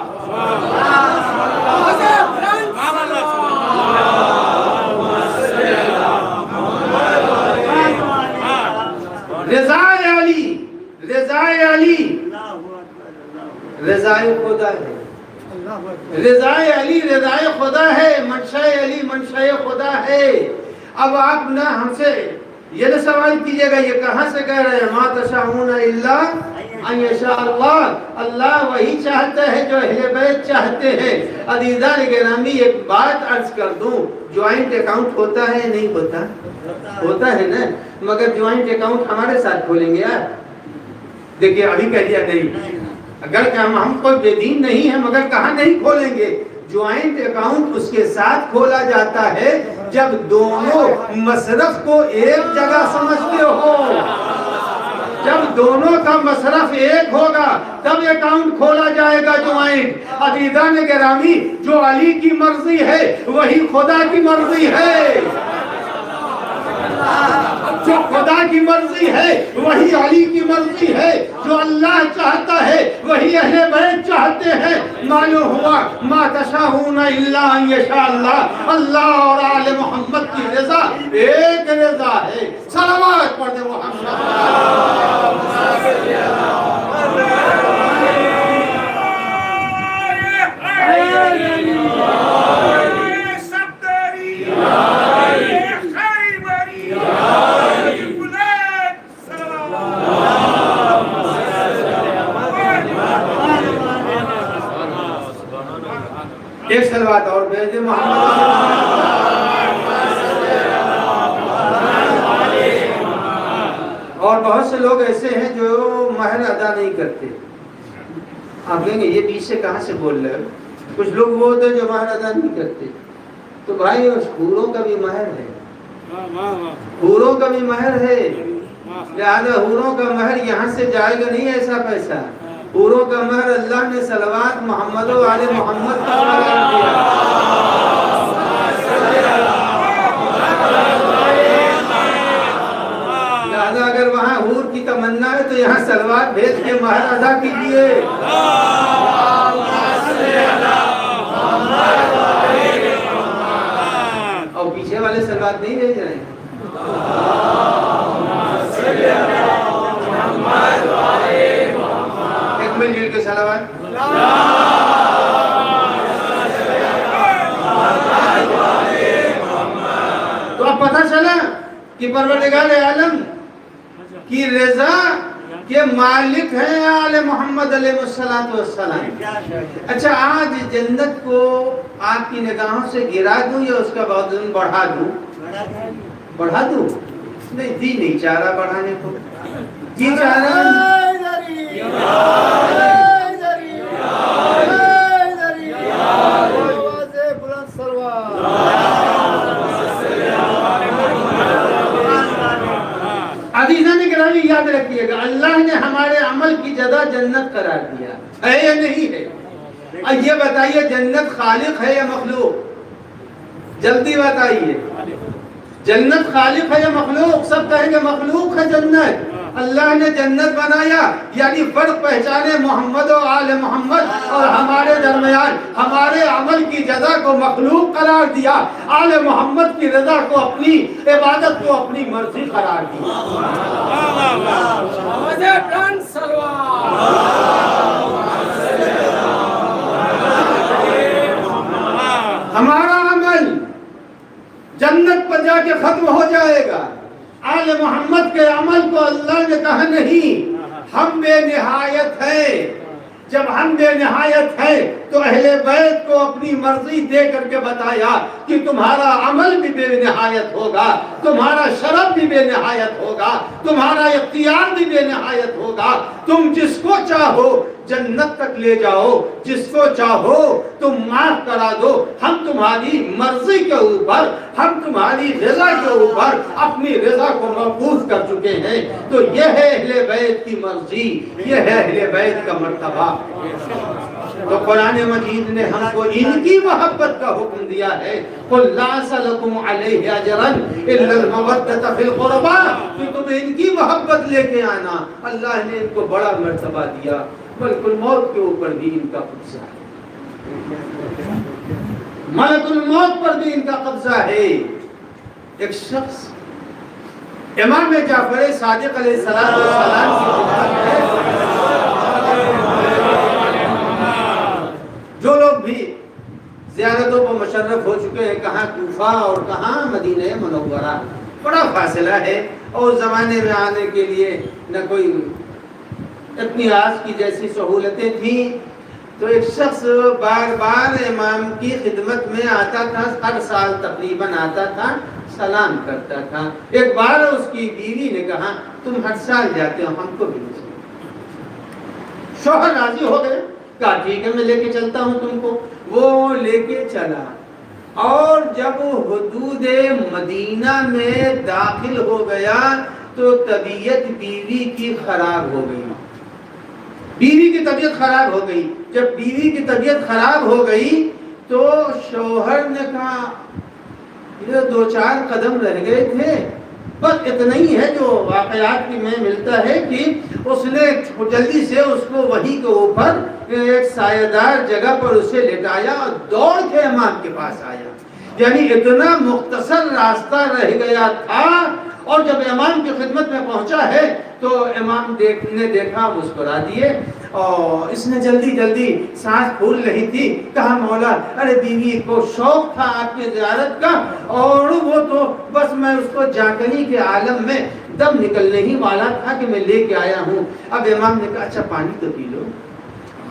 رضائے علی، رضائے علی، رضائے خدا ہے۔ رضائے علی رضائے خدا ہے، منشاء علی منشاء خدا ہے۔ اب آپ نہ ہم سے یہ نہ سوال کیجئے گا یہ کہاں سے کہہ رہے ہیں، ما تشاءون الا ان یشاء اللہ، اللہ وہی چاہتا ہے جو اہل بیت چاہتے ہیں۔ عزیزان گرامی، ایک بات عرض کر دوں، جوائنٹ اکاؤنٹ ہوتا ہے نہیں ہوتا؟ ہوتا ہے نا، مگر جوائنٹ اکاؤنٹ ہمارے ساتھ کھولیں گے یار؟ دیکھیے ابھی کہہ دیا نہیں، اگر کہ ہم کوئی بے دین نہیں ہے، مگر کہاں نہیں کھولیں گے؟ جوائنٹ اکاؤنٹ اس کے ساتھ کھولا جاتا ہے جب دونوں مصرف کو ایک جگہ سمجھتے ہو، جب دونوں کا مصرف ایک ہوگا تب اکاؤنٹ کھولا جائے گا جوائنٹ۔ عزیزان گرامی، جو علی کی مرضی ہے وہی خدا کی مرضی ہے، جو خدا کی مرضی ہے وہی علی کی مرضی ہے، جو اللہ چاہتا ہے وہی اہل بیت چاہتے ہیں۔ معلوم ہوا ما تشاءون الا ان یشاء اللہ، اللہ اور آل محمد کی رضا ایک رضا ہے۔ صلوات پڑھ دیں محمد۔ ایک صلوات اور بھیج دیں محمد اور بہت سے لوگ ایسے ہیں جو مہر ادا نہیں کرتے. آپ کہیں گے یہ بیچ سے کہاں سے بول رہے ہو؟ کچھ لوگ وہ ہوتے ہیں جو مہر ادا نہیں کرتے. تو بھائی اس حوروں کا بھی مہر ہے, حوروں کا بھی مہر ہے, لہذا حوروں کا مہر یہاں سے جائے گا نہیں ایسا پیسہ. حوروں کا مہر اللہ نے صلوات محمد و آل محمد کا مہر دیا. لہذا اگر وہاں حور کی تمنا ہے تو یہاں صلوات بھیج کے مہر ادا کیجیے. اور پیچھے والے صلوات نہیں بھیج رہے ہیں. ایک مل جل کے صلوات. تو اب پتہ چلا کہ پروردگار عالم کی رضا کے مالک ہیں آل محمد علیہ السلام. اچھا آج جنت کو آپ کی نگاہوں سے گرا دوں یا اس کا وزن بڑھا دوں؟ بڑھا دوں؟ نہیں, جی نہیں چاہ رہا بڑھانے کو, جی چاہ رہا عزیزان گرامی یاد رکھیے گا, اللہ نے ہمارے عمل کی جزا جنت قرار دیا ہے یا نہیں ہے؟ اب یہ بتائیے جنت خالق ہے یا مخلوق؟ جلدی بتائیے, جنت خالق ہے یا مخلوق؟ سب کہیں گے مخلوق ہے جنت. اللہ نے جنت بنایا یعنی فرق پہچانے محمد و آل محمد اور ہمارے درمیان ہمارے عمل کی جزا کو مخلوق قرار دیا, آل محمد کی رضا کو اپنی عبادت کو اپنی مرضی قرار دیا. ہمارا عمل جنت پر جا کے ختم ہو جائے گا. آل محمد کے عمل کو اللہ نے کہا نہیں, ہم بے نہایت ہیں. جب ہم بے نہایت ہیں تو اہل بیت کو اپنی مرضی دے کر کے بتایا کہ تمہارا عمل بھی بے نہایت ہوگا, تمہارا شرف بھی بے نہایت ہوگا, تمہارا اختیار بھی بے نہایت ہوگا. تم جس کو چاہو جنت تک لے جاؤ, جس کو چاہو تم معاف کرا دو. ہم تمہاری مرضی کے اوپر, ہم تمہاری رضا کے اوپر اپنی رضا کو محفوظ کر چکے ہیں. تو یہ ہے اہل بیت کی مرضی, یہ ہے اہل بیت کا مرتبہ. تو قرآن مجید نے ہم کو ان کی محبت کا حکم دیا ہے, قُلْ لَا أَسْأَلُكُمْ عَلَيْهِ أَجْرًا إِلَّا الْمَوَدَّةَ فِي الْقُرْبَى. کہ تم ان کی محبت لے کے آنا. اللہ نے ان کو بڑا مرتبہ دیا, ملک الموت کے اوپر بھی ان کا قبضہ ہے, ملک الموت پر بھی ان کا قبضہ ہے. ایک شخص امام جعفر صادق علیہ السلام کی خدمت ہے. جو لوگ بھی زیارتوں پر مشرف ہو چکے ہیں, کہاں کوفہ اور کہاں مدینہ منورہ, بڑا فاصلہ ہے اور زمانے میں آنے کے لیے نہ کوئی اتنی آج کی جیسی سہولتیں تھیں. تو ایک شخص بار بار امام کی خدمت میں آتا تھا, ہر سال تقریباً آتا تھا, سلام کرتا تھا. ایک بار اس کی بیوی نے کہا تم ہر سال جاتے ہو, ہم کو بھی نہیں. شوہر راضی ہو گئے, کہا ٹھیک ہے میں لے کے چلتا ہوں تم کو. وہ لے کے چلا اور جب حدود مدینہ میں داخل ہو گیا تو طبیعت بیوی کی خراب ہو گئی. بیوی کی طبیعت خراب ہو گئی. جب بیوی کی طبیعت خراب ہو گئی تو شوہر نے کہا یہ 2-4 قدم رہ گئے تھے, بس اتنا ہی ہے جو واقعات کی میں ملتا ہے کہ اس نے جلدی سے اس کو وہی کے اوپر ایک سایہ دار جگہ پر اسے لٹایا اور دوڑ کے امام کے پاس آیا. یعنی اتنا مختصر راستہ رہ گیا تھا. اور جب امام کی خدمت میں پہنچا ہے تو امام نے دیکھا, مسکرا دیے اور اس نے جلدی جلدی سانس پھول رہی تھی. کہا مولا ارے بیوی کو شوق تھا آپ کی زیارت کا اور وہ تو بس میں اس کو جاگنی کے عالم میں دم نکلنے ہی والا تھا کہ میں لے کے آیا ہوں. اب امام نے کہا اچھا پانی تو پی لو.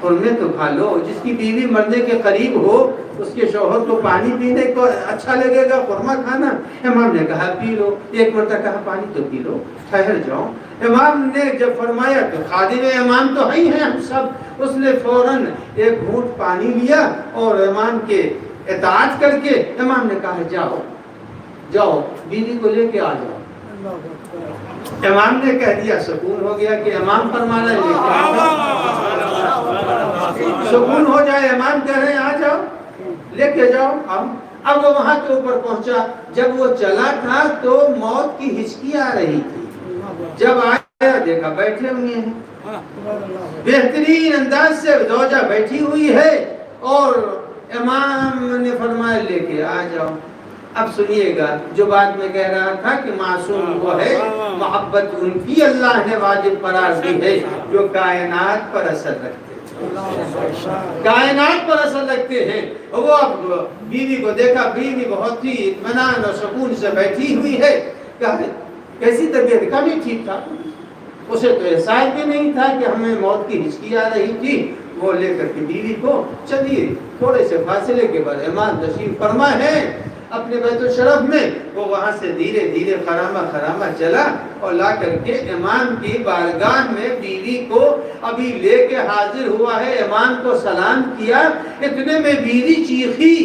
خورمے تو کھا لو. جس کی بیوی مرنے کے قریب ہو اس کے شوہر کو پانی پینے کو اچھا لگے گا خورما کھانا؟ امام نے کہا پی لو. ایک مرتبہ کہا پانی تو پی لو، ٹھہر جاؤ. امام نے جب فرمایا کہ خادم امام تو ہی ہیں ہم سب، اس نے فوراً ایک گھونٹ پانی لیا اور امام کے اطاعت کر کے امام نے کہا جاؤ جاؤ بیوی کو لے کے آ جاؤ. امام نے کہہ دیا، سکون ہو گیا کہ امام فرمانا لے کے آ جاؤ. سکون ہو جائے، امام کہہ رہے ہیں آ جاؤ لے کے جاؤ. اب وہ وہاں کے اوپر پہنچا. جب وہ چلا تھا تو موت کی ہچکی آ رہی تھی. جب آیا دیکھا بیٹھے ہوئے ہیں، بہترین انداز سے زوجہ بیٹھی ہوئی ہے اور امام نے فرمایا لے کے آ جاؤ. اب سنیے گا جو بات میں کہہ رہا تھا کہ معصوم وہ ہے، محبت ان کی اللہ نے واجب قرار دی ہے جو کائنات پر اثر رکھتے ہیں، کائنات پر اثر رکھتے ہیں. وہ اب بیوی کو دیکھا، بیوی بہت ہی اطمینان اور سکون سے بیٹھی ہوئی ہے. کہا کیسی طبیعت؟ کبھی ٹھیک تھا. اسے تو احساس بھی نہیں تھا کہ ہمیں موت کی ہچکی آ رہی تھی. وہ لے کر کے بیوی کو چلیے تھوڑے سے فاصلے کے بعد امام تشریف فرما ہے اپنے بیت الشرف میں. وہ وہاں سے دھیرے دھیرے خرامہ چلا اور لا کر کے امام کی بارگاہ میں بیوی کو ابھی لے کے حاضر ہوا ہے. امام کو سلام کیا، اتنے میں بیوی چیخی.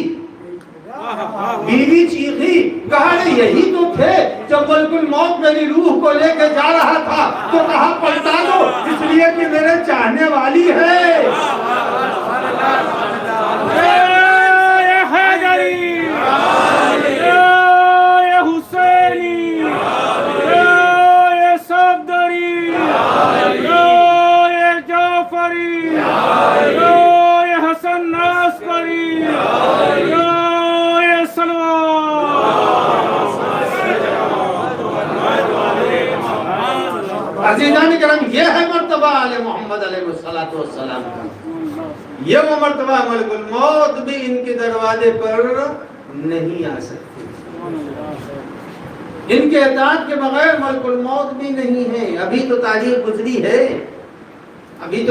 کہا یہی تو تھے جب ملک الموت میری روح کو لے کے جا رہا تھا تو کہا پلٹا دو اس لیے کہ میرے چاہنے والی ہے. عزیزان کرام، یہ ہے مرتبہ آل محمد علیہ السلام کا. یہ وہ مرتبہ ملک الموت بھی ان کے دروازے پر نہیں آ سکتے. ان کے اطاعت کے بغیر ملک الموت بھی نہیں ہے. ابھی تو تاریخ گزری ہے، ابھی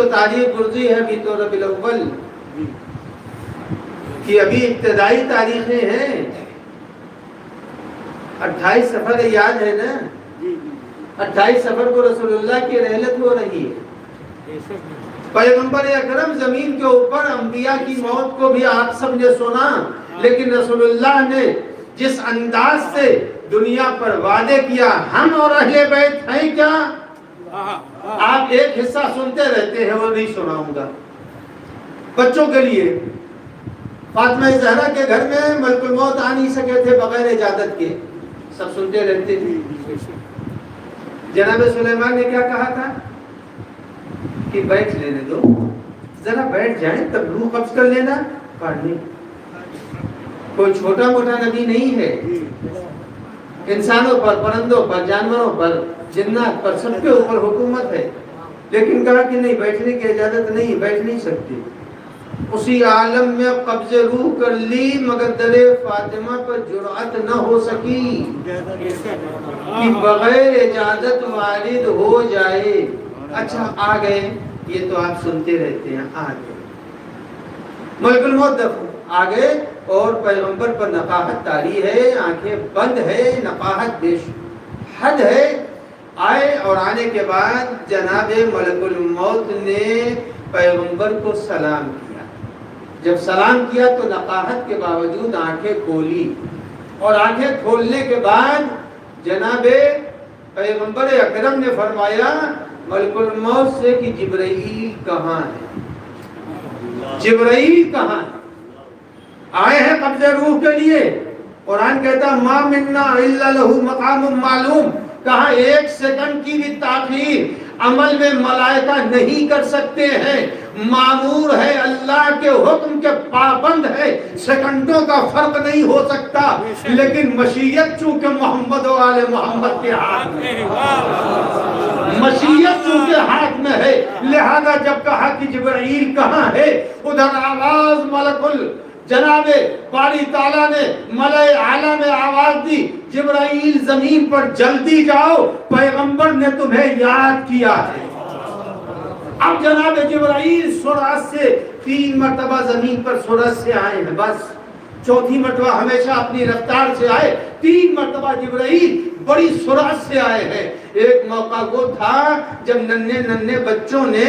تو ربیع الاول کی ابھی ابتدائی تاریخیں ہیں. 28 صفر یاد ہے نا؟ 28 صفر کو رسول اللہ کی رحلت ہو رہی ہے. پیغمبر اکرم زمین کے اوپر انبیاء کی موت کو بھی آپ سب نے سنا، لیکن رسول اللہ نے جس انداز سے دنیا پر وعدے کیا، ہم اور اہل بیت ہیں کیا؟ آپ ایک حصہ سنتے رہتے ہیں، وہ نہیں سناؤں گا. بچوں کے لیے فاطمہ زہرا کے گھر میں ملک الموت آ نہیں سکے تھے بغیر اجازت کے، سب سنتے رہتے تھے. جناب سلیمان نے کیا کہا تھا کہ بیٹھ لینے دو، ذرا بیٹھ جائیں تب روح قبض کر لینا. پڑھنے کوئی چھوٹا موٹا نبی نہیں ہے. انسانوں پر، پرندوں پر، جانوروں پر، جنات پر، سب کے اوپر حکومت ہے. لیکن کہا کہ نہیں، بیٹھنے کی اجازت نہیں، بیٹھ نہیں سکتی. اسی عالم میں قبض روح کر لی مگر در فاطمہ پر جرأت نہ ہو سکی کہ بغیر اجازت وارد ہو جائے. اچھا آ گئے، یہ تو آپ سنتے رہتے ہیں. آ گئے ملک الموت آ گئے اور پیغمبر پر نقاہت طاری ہے، آنکھیں بند ہے، نقاہت بے حد ہے. آئے اور آنے کے بعد جناب ملک الموت نے پیغمبر کو سلام کیا. جب سلام کیا تو نقاہت کے باوجود آنکھیں کھولی، اور آنکھیں کھولنے کے بعد جناب پیغمبر اکرم نے فرمایا ملک الموت سے کہ جبرائیل کہاں ہے؟ جبرائیل کہاں ہے؟ آئے ہیں قبض روح کے لیے. قرآن کہتا ما منا الا له مقام معلوم. کہا ایک سیکنڈ کی بھی تاخیر عمل میں ملائکہ نہیں کر سکتے ہیں. معمور ہے، اللہ کے حکم کے پابند ہے، سیکنڈوں کا فرق نہیں ہو سکتا. لیکن مشیت چونکہ محمد و آل محمد کے ہاتھ میں، مشیت چونکہ ہاتھ میں ہے، لہذا جب کہا کہ جبرائیل کہاں ہے، ادھر آواز ملک جناب باری تعالیٰ نے ملائے اعلیٰ میں آواز دی جبرائیل زمین پر جلدی جاؤ، پیغمبر نے تمہیں یاد کیا ہے. اب جناب جبرائیل سرعت سے 3 مرتبہ زمین پر سرعت سے آئے ہیں، بس چوتھی مرتبہ ہمیشہ اپنی رفتار سے آئے، 3 مرتبہ جبرائیل بڑی سرعت سے آئے ہیں۔ ایک موقع وہ تھا جب ننھے بچوں نے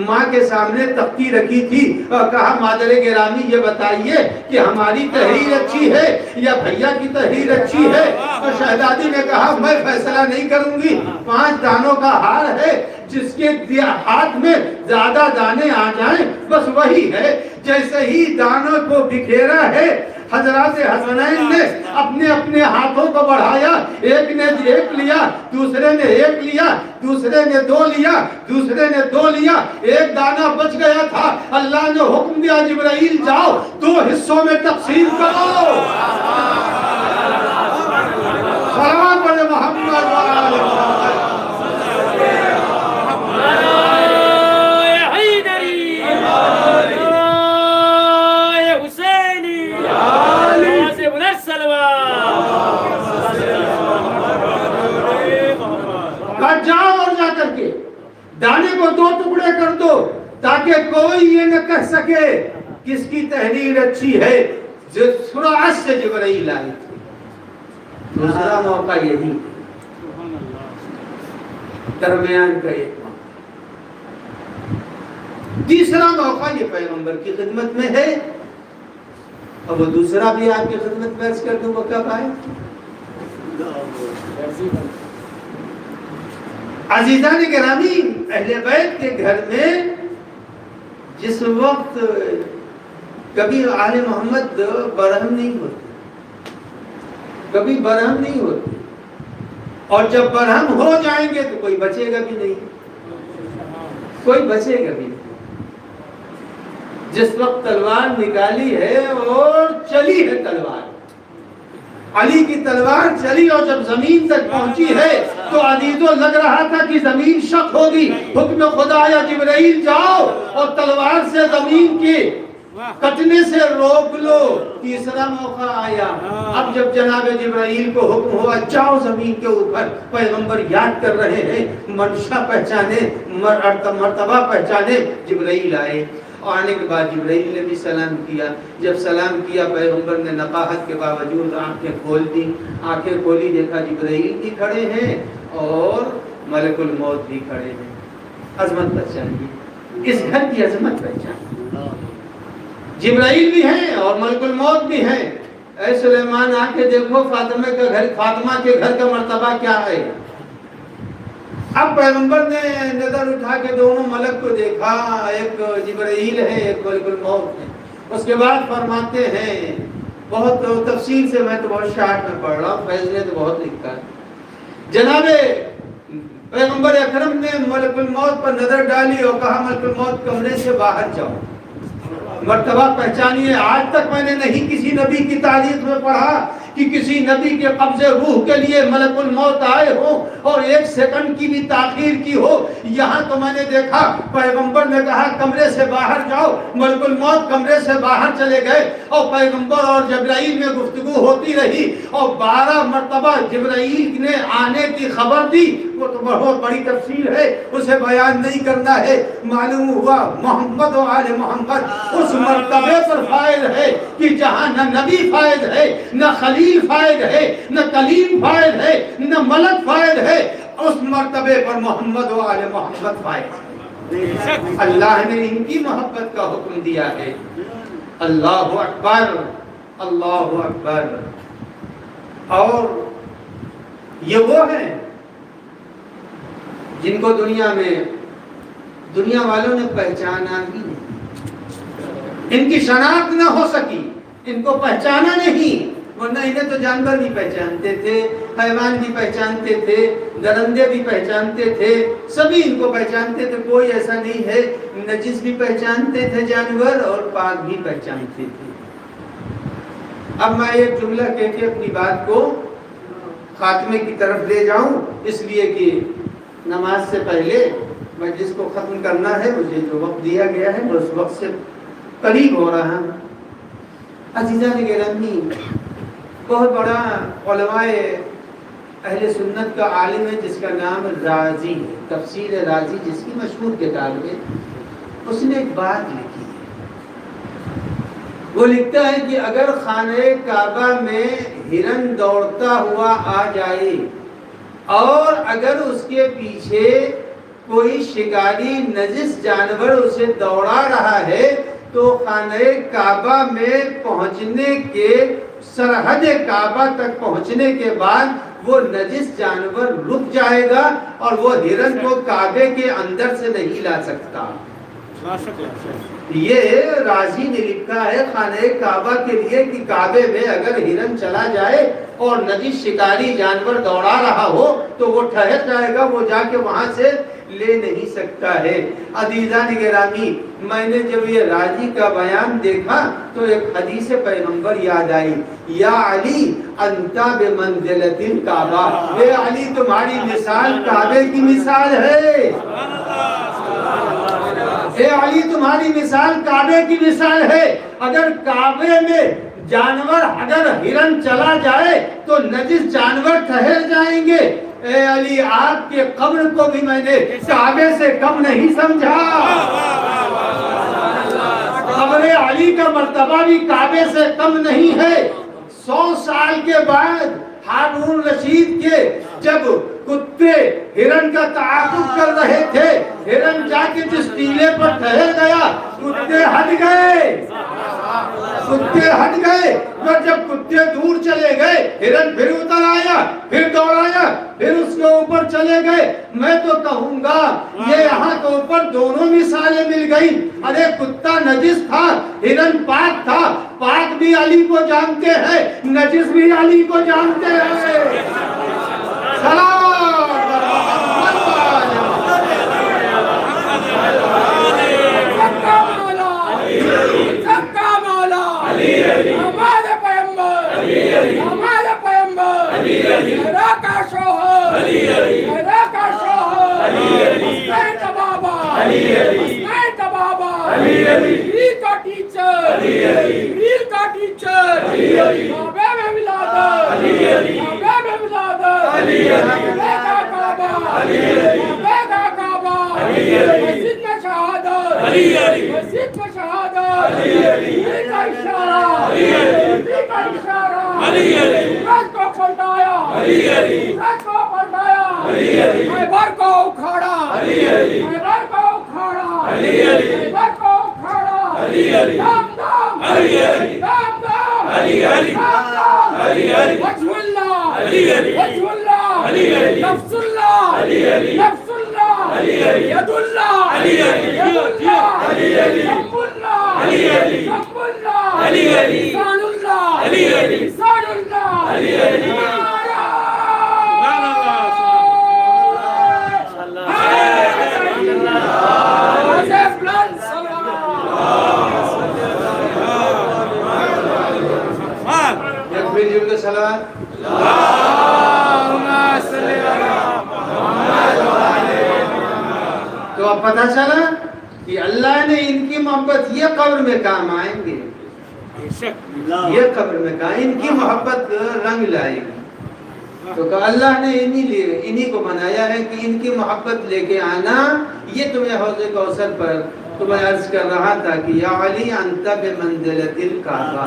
ماں کے سامنے تختی رکھی تھی اور کہا مادر گرامی یہ بتائیے کہ ہماری تحریر اچھی ہے یا بھیا کی تحریر اچھی ہے؟ تو شہزادی نے کہا میں فیصلہ نہیں کروں گی، 5 دانوں کا ہار ہے، جس کے ہاتھ میں زیادہ دانے آ جائیں بس وہی ہے۔ جیسے ہی دانوں کو بکھیرا ہے، حضرات حسنین نے اپنے اپنے ہاتھوں کو بڑھایا، ایک نے 1 لیا، دوسرے نے 1 لیا، دوسرے نے 2 لیا، دوسرے نے 2 لیا، 1 دانہ بچ گیا تھا۔ اللہ نے حکم دیا جبرائیل جاؤ 2 حصوں میں تقسیم کرو۔ سلام علی محمد و آل محمد۔ جاؤ اور جا کر کے دانے کو 2 ٹکڑے کر دو تاکہ کوئی یہ نہ کہہ سکے کس کی تحریر اچھی ہے۔ جو سرعت سے جبرائیل آئی تھی۔ دوسرا موقع یہی درمیان کا ایک موقع، تیسرا موقع یہ پیغمبر کی خدمت میں ہے، اور وہ دوسرا بھی آپ کی خدمت میں عرض کر دوں وہ کب آئے؟ عزیزان گرامی، اہل بیت کے گھر میں جس وقت کبھی آل محمد برہم نہیں ہوتے، کبھی برہم نہیں ہوتے، اور جب برہم ہو جائیں گے تو کوئی بچے گا بھی نہیں، کوئی بچے گا بھی نہیں۔ جس وقت تلوار نکالی ہے اور چلی ہے تلوار، علی کی تلوار چلی اور جب زمین تک پہنچی ہے تو عزیزوں لگ رہا تھا کہ زمین شق ہوگی۔ حکم خدا یا جبرائیل جاؤ اور تلوار سے زمین کی کٹنے سے روک لو۔ تیسرا موقع آیا، اب جب جناب جبرائیل کو حکم ہوا جاؤ زمین کے اوپر، پیغمبر یاد کر رہے ہیں، منشا پہچانے، مرتبہ پہچانے، جبرائیل آئے۔ آنے کے بعد جبرائیل نے بھی سلام کیا۔ جب سلام کیا پیغمبر نے نقاہت کے باوجود آنکھیں کھول دی، آنکھیں کھولی، دیکھا جبرائیل بھی کھڑے ہیں اور ملک الموت بھی کھڑے ہیں۔ عظمت پہچانی، اس گھر کی عظمت پہچانی، جبرائیل بھی ہیں اور ملک الموت بھی ہیں۔ اے سلیمان آ کے دیکھو فاطمہ کے گھر کا مرتبہ کیا ہے۔ اب پیغمبر نے نظر اٹھا کے دونوں ملک کو دیکھا، ایک جبرائیل ہے ایک ملک الموت ہے۔ اس کے بعد فرماتے ہیں، بہت تفصیل سے میں تو بہت شارٹ میں پڑھ رہا ہوں، فیض نے تو بہت لکھا ہے۔ جناب پیغمبر اکرم نے ملک الموت پر نظر ڈالی اور کہا ملک الموت کمرے سے باہر جاؤ۔ مرتبہ پہچانیے، آج تک میں نے نہیں کسی نبی کی تاریخ میں پڑھا کہ کسی نبی کے قبض روح کے لیے ملک الموت آئے ہو اور 1 سیکنڈ کی بھی تاخیر کی ہو۔ یہاں تو میں نے دیکھا پیغمبر نے کہا کمرے سے باہر جاؤ، ملک الموت کمرے سے باہر چلے گئے اور پیغمبر اور جبرائیل میں گفتگو ہوتی رہی اور 12 مرتبہ جبرائیل نے آنے کی خبر دی۔ وہ تو بہت بڑی تفصیل ہے، اسے بیان نہیں کرنا ہے۔ معلوم ہوا محمد و آل محمد اس مرتبے پر فائز ہے کہ جہاں نہ نبی فائز ہے، نہ خلیل فائز ہے، نہ کلیم فائز ہے، نہ ملک فائز ہے، اس مرتبے پر محمد و آل محمد فائز ہے۔ اللہ نے ان کی محبت کا حکم دیا ہے۔ اللہ اکبر، اللہ اکبر۔ اور یہ وہ ہیں جن کو دنیا والوں نے پہچانا ہی نہیں، ان کی شناخت نہ ہو سکی، ان کو پہچانا نہیں، ورنہ انہیں تو جانور بھی پہچانتے تھے، حیوان بھی پہچانتے تھے، درندے بھی پہچانتے تھے، سبھی ان کو پہچانتے تھے، کوئی ایسا نہیں ہے۔ نجس بھی پہچانتے تھے جانور اور پاک بھی پہچانتے تھے۔ اب میں ایک جملہ کہہ کے اپنی بات کو خاتمے کی طرف لے جاؤں، اس لیے کہ نماز سے پہلے مجلس کو ختم کرنا ہے، مجھے جو وقت دیا گیا ہے میں اس وقت سے قریب ہو رہا ہوں۔ عزیزان گرامی، بہت بڑا علماء اہل سنت کا عالم ہے جس کا نام رازی ہے، تفسیر رازی جس کی مشہور کتاب ہے، اس نے ایک بات لکھی ہے۔ وہ لکھتا ہے کہ اگر خانہ کعبہ میں ہرن دوڑتا ہوا آ جائے اور اگر اس کے پیچھے کوئی شکاری نجس جانور اسے دوڑا رہا ہے تو خانہ کعبہ میں پہنچنے کے سرحد کعبہ تک پہنچنے کے بعد وہ نجس جانور رک جائے گا اور وہ ہرن کو کعبے کے اندر سے نہیں لا سکتا۔ یہ رازی نے لکھا ہے خانہ کعبہ کے لیے کہ کعبے میں اگر ہرن چلا جائے اور نجس شکاری جانور دوڑا رہا ہو تو وہ ٹھہر جائے گا، وہ جا کے وہاں سے لے نہیں سکتا ہے۔ عزیزان گرامی، میں نے جب یہ رازی کا بیان دیکھا تو ایک حدیث پیغمبر یاد آئی، یا علی انت بمنزلۃ الکعبہ، اے علی تمہاری مثال کعبے کی مثال ہے، اے علی تمہاری مثال کعبے کی مثال ہے۔ اگر کعبے میں جانور اگر ہرن چلا جائے تو نجس جانور ٹھہر جائیں گے۔ اے علی آپ کے قبر کو بھی میں نے کعبے سے کم نہیں سمجھا، قبر علی کا مرتبہ بھی کعبے سے کم نہیں ہے۔ 100 سال کے بعد ہارون رشید کے جب کتے ہرن کا تعاقب کر رہے تھے، ہرن جا کے جس ٹیلے پر ٹھہر گیا، کتے ہٹ گئے، کتے ہٹ گئے، اور جب کتے دور چلے گئے ہرن پھر اتر آیا، پھر دوڑایا، پھر اس کے اوپر چلے گئے۔ میں تو کہوں گا یہ یہاں کے اوپر دونوں مثالیں مل گئی۔ ارے کتا نجس تھا، ہرن پاک تھا، پاک بھی علی کو جانتے ہیں، نجس بھی علی کو جانتے ہیں۔ سلام ہمارے پیغمبر، ہمارے پیغمبر، میرا کا شوہر، میرا کا شوہر، حسین کا بابا، حسین کا بابا، ویر کا ٹیچر، ویر کا ٹیچر، کعبے میں ولادت، کعبے میں ولادت، کعبے کا کعبہ، کعبے کا کعبہ، مسجد میں شہادت، مسجد میں شہادت، ویر کا اشارہ، ویر کا اشارہ، سورج کو پلٹایا، سورج کو پلٹایا، خیبر کو اکھاڑا، خیبر کو اکھاڑا، خیبر کو اکھاڑا، دام دام، دام دام، دام دام، وجہ اللہ، وجہ اللہ، نفس اللہ، نفس اللہ، ید اللہ، ید اللہ، سب اللہ، سب اللہ، لسان اللہ، لسان اللہ، تو اب پتہ چلا کہ اللہ نے ان کی محبت یہ قبر میں کام آئیں گے، یہ قبر میں کام ان کی محبت رنگ لائے گی۔ تو کہ اللہ نے انہی کو بنایا ہے کہ ان کی محبت لے کے آنا۔ یہ تمہیں حوض کوثر پر تمہیں عرض کر رہا تھا کہ یا علی انت بمنزلۃ الکعبہ،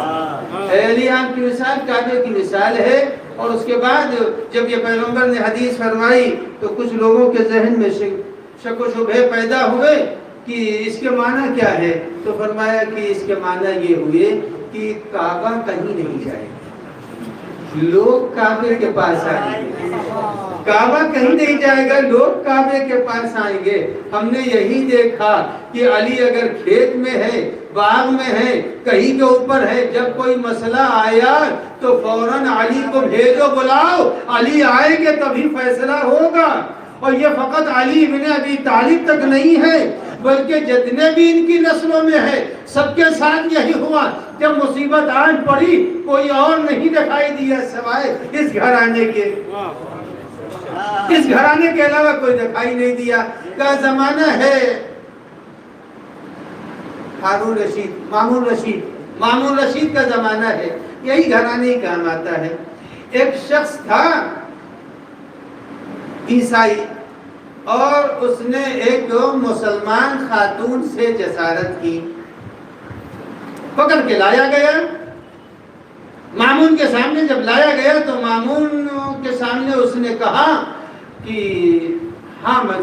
اے علی آپ کی مثال کعبے کی مثال ہے۔ اور اس کے بعد جب یہ پیغمبر نے حدیث فرمائی تو کچھ لوگوں کے ذہن میں شک و شبہ پیدا ہوئے کہ اس کے معنی کیا ہے، تو فرمایا کہ اس کے معنی یہ ہوئے کہ کعبہ کہیں نہیں جائے گا، لوگ کعبے کے پاس آئیں گے، کعبہ کہیں نہیں جائے گا، لوگ کعبے کے پاس آئیں گے۔ ہم نے یہی دیکھا کہ علی اگر کھیت میں ہے، باغ میں ہے، کہیں کے اوپر ہے، جب کوئی مسئلہ آیا تو فوراً علی کو بھیجو، بلاؤ، علی آئیں گے تبھی فیصلہ ہوگا۔ اور یہ فقط علی ابن ابی طالب تک نہیں ہے بلکہ جتنے بھی ان کی نسلوں میں ہے سب کے ساتھ یہی ہوا۔ جب مصیبت آن پڑی کوئی اور نہیں دکھائی دیا سوائے اس گھرانے کے، اس گھرانے کے علاوہ کوئی دکھائی نہیں دیا۔ کا زمانہ ہے ہارون رشید، مامون رشید کا زمانہ ہے، یہی گھرانے ہی کام آتا ہے۔ ایک شخص تھا عیسائی، اور اس نے ایک مسلمان خاتون سے جسارت کی، پکڑ کے لایا گیا مامون کے سامنے۔ جب لایا گیا تو مامون کے سامنے اس نے کہا کہ ہاں میں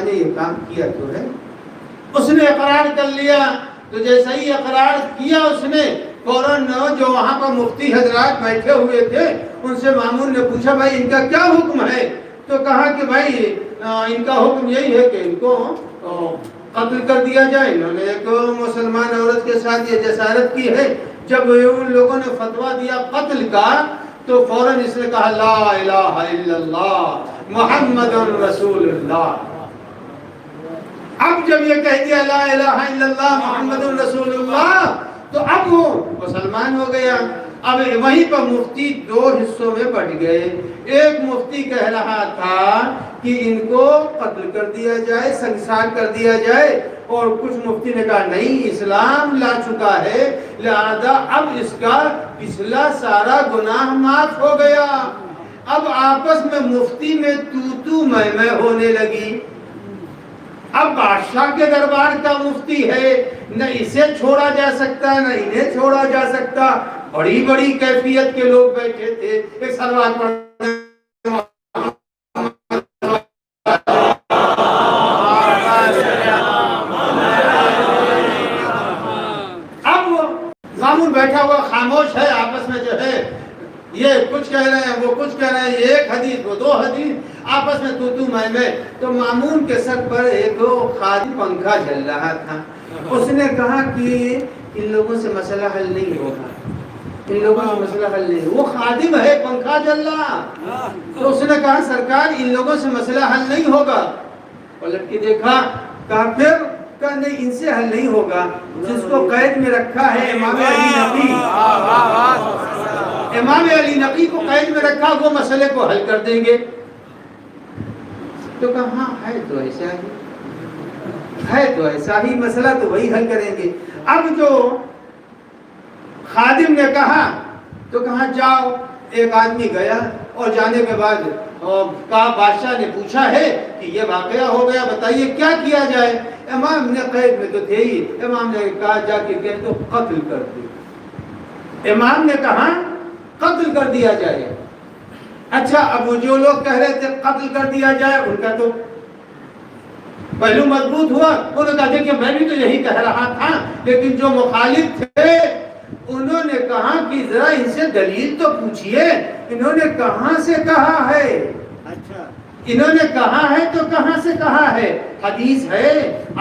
نے یہ کام کیا تو ہے۔ اس نے اقرار کر لیا، تو جیسا ہی اقرار کیا اس نے فوراً جو وہاں پر مفتی حضرات بیٹھے ہوئے تھے ان سے مامون نے پوچھا بھائی ان کا کیا حکم ہے؟ تو کہا کہ بھائی ان کا حکم یہی ہے کہ ان کو قتل کر دیا جائے، انہوں نے ایک مسلمان عورت کے ساتھ یہ جسارت کی ہے۔ جب ان لوگوں نے فتویٰ دیا قتل کا تو فوراً اس نے کہا لا الہ الا اللہ محمد رسول اللہ۔ اب جب یہ کہہ دیا لا الہ الا اللہ محمد رسول اللہ تو اب وہ مسلمان ہو گیا۔ اب وہیں پر مفتی دو حصوں میں بٹ گئے۔ ایک مفتی کہہ رہا تھا کہ ان کو قتل کر دیا جائے، سنسار کر دیا جائے، اور کچھ مفتی نے کہا نہیں اسلام لا چکا ہے لہذا اب اس کا پچھلا سارا گناہ معاف ہو گیا۔ اب آپس میں مفتی میں تو میں ہونے لگی۔ اب بادشاہ کے دربار کا مفتی ہے، نہ اسے چھوڑا جا سکتا نہ انہیں چھوڑا جا سکتا۔ بڑی بڑی کیفیت کے لوگ بیٹھے تھے، ایک سلوات پڑھنے مامون بیٹھا ہوا خاموش ہے، آپس میں جو ہے یہ کچھ کہہ رہے ہیں وہ کچھ کہہ رہے ہیں، یہ ایک حدیث وہ دو حدیث، آپس میں تو میں۔ تو مامون کے سر پر ایک خادم پنکھا چل رہا تھا۔ اس نے کہا کہ ان لوگوں سے مسئلہ حل نہیں ہوگا، ان لوگوں سے مسئلہ حل نہیں ہوگا۔ وہ خادم ہے، پنکھا چل رہا، تو اس نے کہا سرکار ان لوگوں سے مسئلہ حل نہیں ہوگا۔ پلٹ کے دیکھا، کہا پھر کہ نہیں ان سے حل نہیں ہوگا، جس کو قید میں رکھا ہے امام علی نقی، امام علی نقی کو قید میں رکھا، وہ مسئلے کو حل کر دیں گے۔ تو کہا ہاں ہے تو ایسا ہی، ہے تو ایسا ہی، مسئلہ تو وہی حل کریں گے۔ اب جو خادم نے کہا تو کہا جاؤ، ایک آدمی گیا اور جانے کے بعد کہا بادشاہ نے پوچھا ہے کہ یہ واقعہ ہو گیا، بتائیے کیا کیا جائے؟ امام نے قید میں تو تھے ہی، امام نے کہا جا کے کہہ تو قتل کر دو۔ امام نے کہا قتل کر دیا جائے۔ اچھا اب وہ جو لوگ کہہ رہے تھے قتل کر دیا جائے ان کا تو پہلو مضبوط ہوا، انہوں نے کہا دیکھیں میں بھی تو یہی کہہ رہا تھا، لیکن جو مخالف تھے انہوں نے کہا کہ ذرا ان سے دلیل تو پوچھئے، انہوں نے کہاں سے کہا ہے؟ اچھا انہوں نے کہا ہے تو کہاں سے کہا ہے؟ حدیث ہے،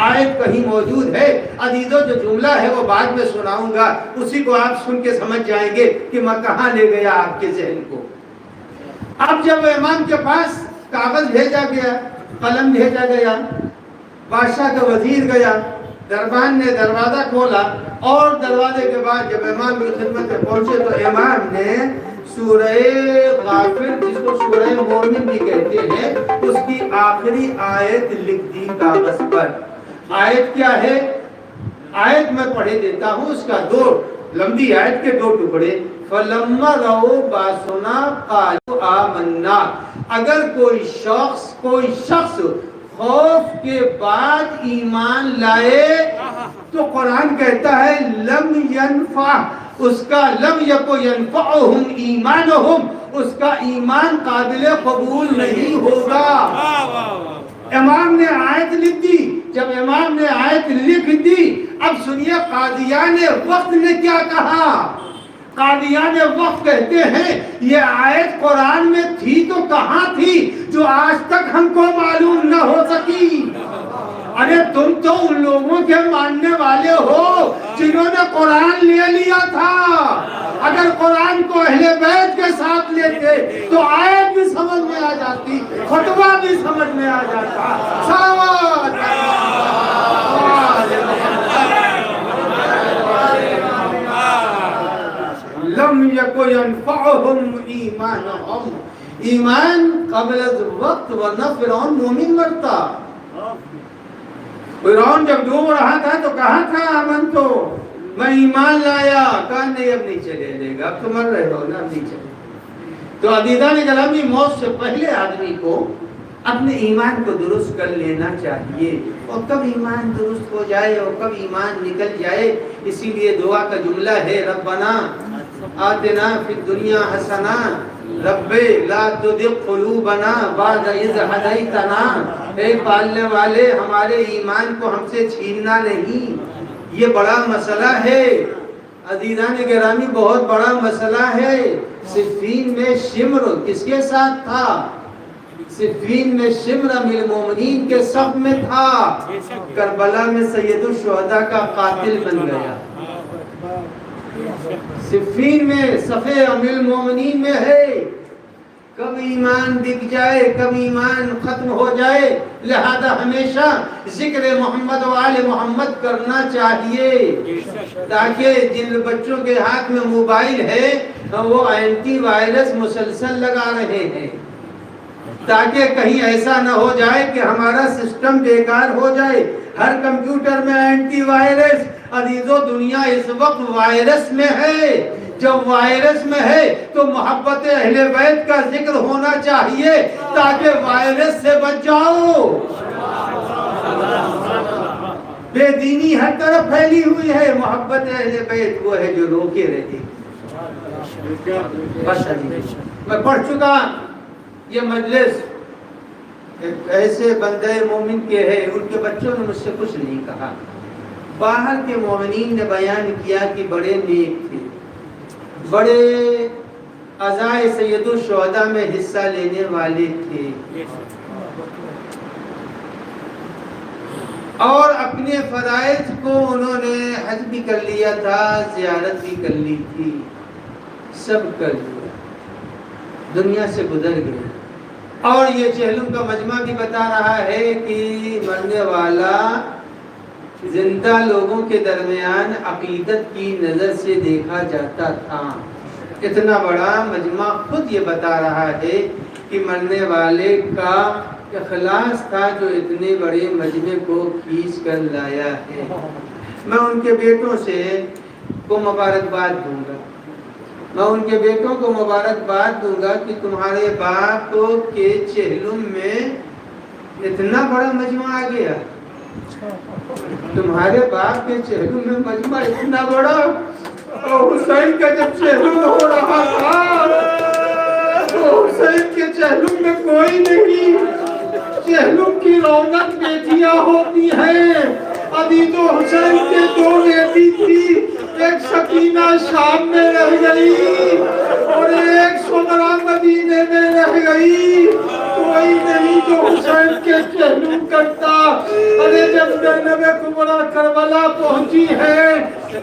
آیت کہیں موجود ہے؟ عزیزو جو جملہ ہے وہ بعد میں سناؤں گا، اسی کو آپ سن کے سمجھ جائیں گے کہ میں کہاں لے گیا آپ کے ذہن کو۔ اب جب امام کے پاس کاغذ بھیجا گیا، قلم بھیجا گیا، بادشاہ کا وزیر گیا، دربان نے دروازہ کھولا، اور دروازے کے بعد جب امام کی خدمت میں پہنچے تو امام نے سورہ غافر، جس کو سورہ مومن بھی کہتے ہیں، اس کی آخری آیت لکھ دی کاغذ پر۔ آیت کیا ہے؟ آیت میں پڑھے دیتا ہوں، اس کا دو لمبی آیت کے دو ٹکڑے۔ فَلَمَّا رَأَوْا بَأْسَنَا قَالُوا آمَنَّا۔ اگر کوئی شخص خوف کے بعد ایمان لائے تو قرآن کہتا ہے لم ینفع، اس کا لم یکو ینفعہم ایمانہم، اس کا ایمان قابل قبول نہیں ہوگا۔ امام نے آیت لکھ دی۔ جب امام نے آیت لکھ دی، اب سنیے قاضیان وقت نے کیا کہا۔ قاضیان وقت کہتے ہیں یہ آیت قرآن میں تھی تو کہاں تھی جو آج تک ہم کو معلوم نہ ہو سکی؟ ارے تم تو ان لوگوں کے ماننے والے ہو جنہوں نے قرآن لے لیا تھا۔ اگر قرآن کو اہل بیت کے ساتھ لیتے تو آیت بھی سمجھ میں آ جاتی، خطبہ بھی سمجھ میں آ جاتا۔ لم یکن ینفعہم ایمانہم، ایمان قبل از وقت، ورنہ فرعون مومن مرتا۔ فرعون جب ڈوب رہا تھا تو کہا تھا آمن تو میں ایمان لایا، کہا نہیں اب نہیں چلے گا، اب تو مر رہے ہو نا، اب نہیں چلے۔ تو عزیزان گرامی موت سے پہلے آدمی کو اپنے ایمان کو درست کر لینا چاہیے. اور کب ایمان درست ہو جائے اور کب ایمان نکل جائے، اسی لیے دعا کا جملہ ہے ربنا آتنا فی الدنیا حسنہ رب لا تزغ قلوبنا بعد اذ ہدیتنا. اے پالنے والے ہمارے ایمان کو ہم سے چھیننا نہیں. یہ بڑا مسئلہ ہے عزیزان گرامی، بہت بڑا مسئلہ ہے. صفین میں شمر کس کے ساتھ تھا؟ صفین میں شمر امیر المومنین کے صف میں تھا. کربلا میں سید الشہداء کا قاتل بن گیا. صفین میں صف امیر المومنین میں ہے. کب ایمان دکھ جائے، کب ایمان ختم ہو جائے. لہذا ہمیشہ ذکر محمد و آل محمد کرنا چاہیے، تاکہ جن بچوں کے ہاتھ میں موبائل ہے وہ اینٹی وائرس مسلسل لگا رہے ہیں، تاکہ کہیں ایسا نہ ہو جائے کہ ہمارا سسٹم بیکار ہو جائے. ہر کمپیوٹر میں اینٹی وائرس. عزیزو دنیا اس وقت وائرس میں ہے. جب وائرس میں ہے تو محبت اہل بیت کا ذکر ہونا چاہیے تاکہ وائرس سے بچ جاؤ. بے دینی ہر طرف پھیلی ہوئی ہے، محبت اہل بیت وہ ہے جو روکے رہے. بس میں پڑھ چکا. یہ مجلس ایک ایسے بندے مومن کے ہے، ان کے بچوں نے مجھ سے کچھ نہیں کہا. باہر کے مومنین نے بیان کیا کہ بڑے نیک تھے، بڑے عزائے سید الشہداء میں حصہ لینے والے تھے، اور اپنے فرائض کو انہوں نے حج بھی کر لیا تھا، زیارت بھی کر لی تھی، سب کر لیا، دنیا سے گزر گئے. اور یہ چہلم کا مجمع بھی بتا رہا ہے کہ مرنے والا زندہ لوگوں کے درمیان عقیدت کی نظر سے دیکھا جاتا تھا. اتنا بڑا مجمع خود یہ بتا رہا ہے کہ مرنے والے کا اخلاص تھا جو اتنے بڑے مجمع کو کھینچ کر لایا ہے. میں ان کے بیٹوں سے کو مبارکباد دوں گا، میں ان کے بیٹوں کو مبارکباد دوں گا کہ تمہارے باپ کے چہلم میں اتنا بڑا مجمع آ گیا. تمہارے باپ کے چہلم میں مجمع اتنا بڑا. اور حسین کا جب چہلم ہو رہا تھا تو حسین کے چہلم میں کوئی نہیں. چہلم کی رونق بیٹیاں ہوتی ہیں. ابھی تو حسین کے دو بیٹی تھی، ایک سکینہ شام میں رہ گئی اور ایک سمرہ مدینے میں رہ گئی. کوئی نہیں جو حسین کے چہلم کرتا. ارے جب زینب کبریٰ کربلا پہنچی ہے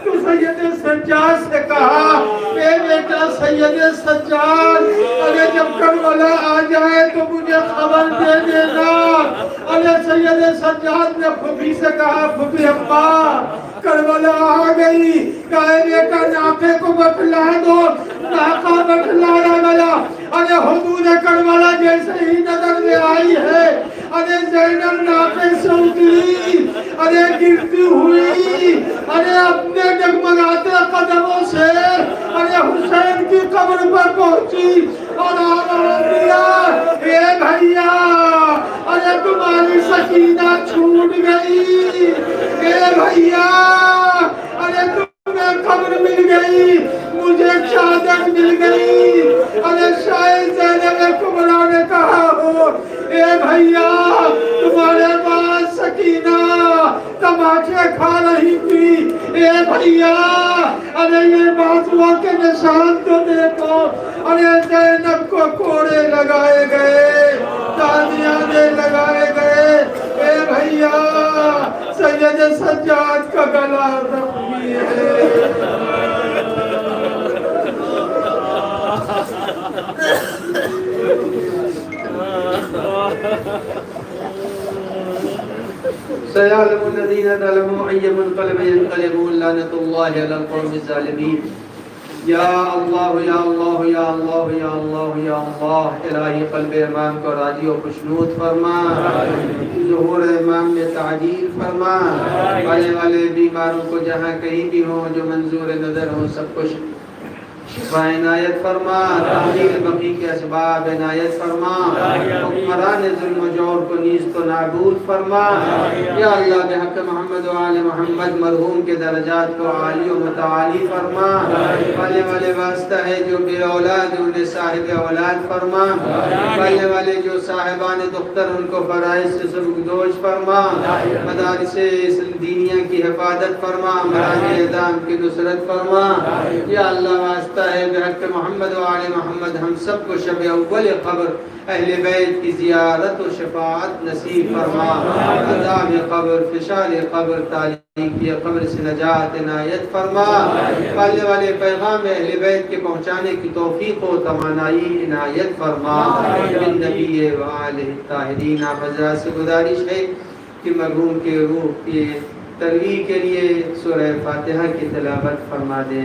تو سید سجاد سے کہا اے بیٹا سید سجاد، ارے جب کربلا آ جائے تو مجھے خبر دے دینا. ارے سید سجاد نے پھوپھی سے کہا پھوپھی ابا کربلا آ گئی. کہے بیٹا ناقے کو بٹھلا دو. ناقہ بٹھلایا گیا. ارے حدود کربلا جیسے ہی نظر میں آئی ہے، ارے زینب ناقے سے اتری، ارے گرتی ہوئی، ارے اپنے ڈگمگاتے قدموں سے ارے حسین کی قبر پر پہنچی اور آواز دیا اے بھیا ارے تمہاری سکینہ چھوٹ گئی. اے بھیا ارے تمہیں قبر مل گئی، مجھے چادر مل گئی. ارے شاید زینب کبریٰ نے کہا ہو اے بھیا تمہارے پاس سکینہ تماچے کھا رہی تھی. اے بھیا ارے یہ بازوؤں کے نشان تو دیکھو. ارے زینب کو کوڑے لگائے گئے، تازیانے لگائے گئے. اے بھیا سید سجاد کا گلا زخمی ہے. سيعلم الذين ظلموا أي منقلب ينقلبون لعنة الله على القوم الظالمين. یا اللہ یا اللہ یا اللہ یا اللہ یا اللہ. الہی قلب امام کو راضی و خوشنود فرما، ظہور امام میں تعجیل فرما. آنے والے بیماروں کو جہاں کہیں بھی ہوں جو منظور نظر ہوں سب کچھ شفا عنایت فرما، تحلیل بقی کے اسباب عنایت فرما، حکمران ظلم و جور کو نیست و نابود فرما۔ یا اللہ بحق محمد و آل محمد مرحوم کے درجات کو عالی و متعالی فرما۔ والے والے واسطہ ہے جو بے اولاد انہیں صاحب اولاد فرما، والے والے جو صاحبان دختر ان کو فرائض سے سبکدوش فرما، مدارس دینیہ کی حفاظت فرما، مراجع اعظام کی نصرت فرما۔ یا اللہ واسطہ ہے بحق محمد و آل محمد ہم سب کو شب اول قبر اہل بیت کی زیارت و شفاعت نصیب فرما، عذاب قبر، فشار قبر، تاریکی قبر سے نجات عنایت فرما، والے والے پیغام اہل بیت کے پہنچانے کی توفیق و توانائی عنایت فرما۔ نبی و آلہ الطاہرین، آپ حضرات سے گزارش ہے کہ مرحوم کے روح کی ترویح کے لیے سورہ فاتحہ کی تلاوت فرما دیں۔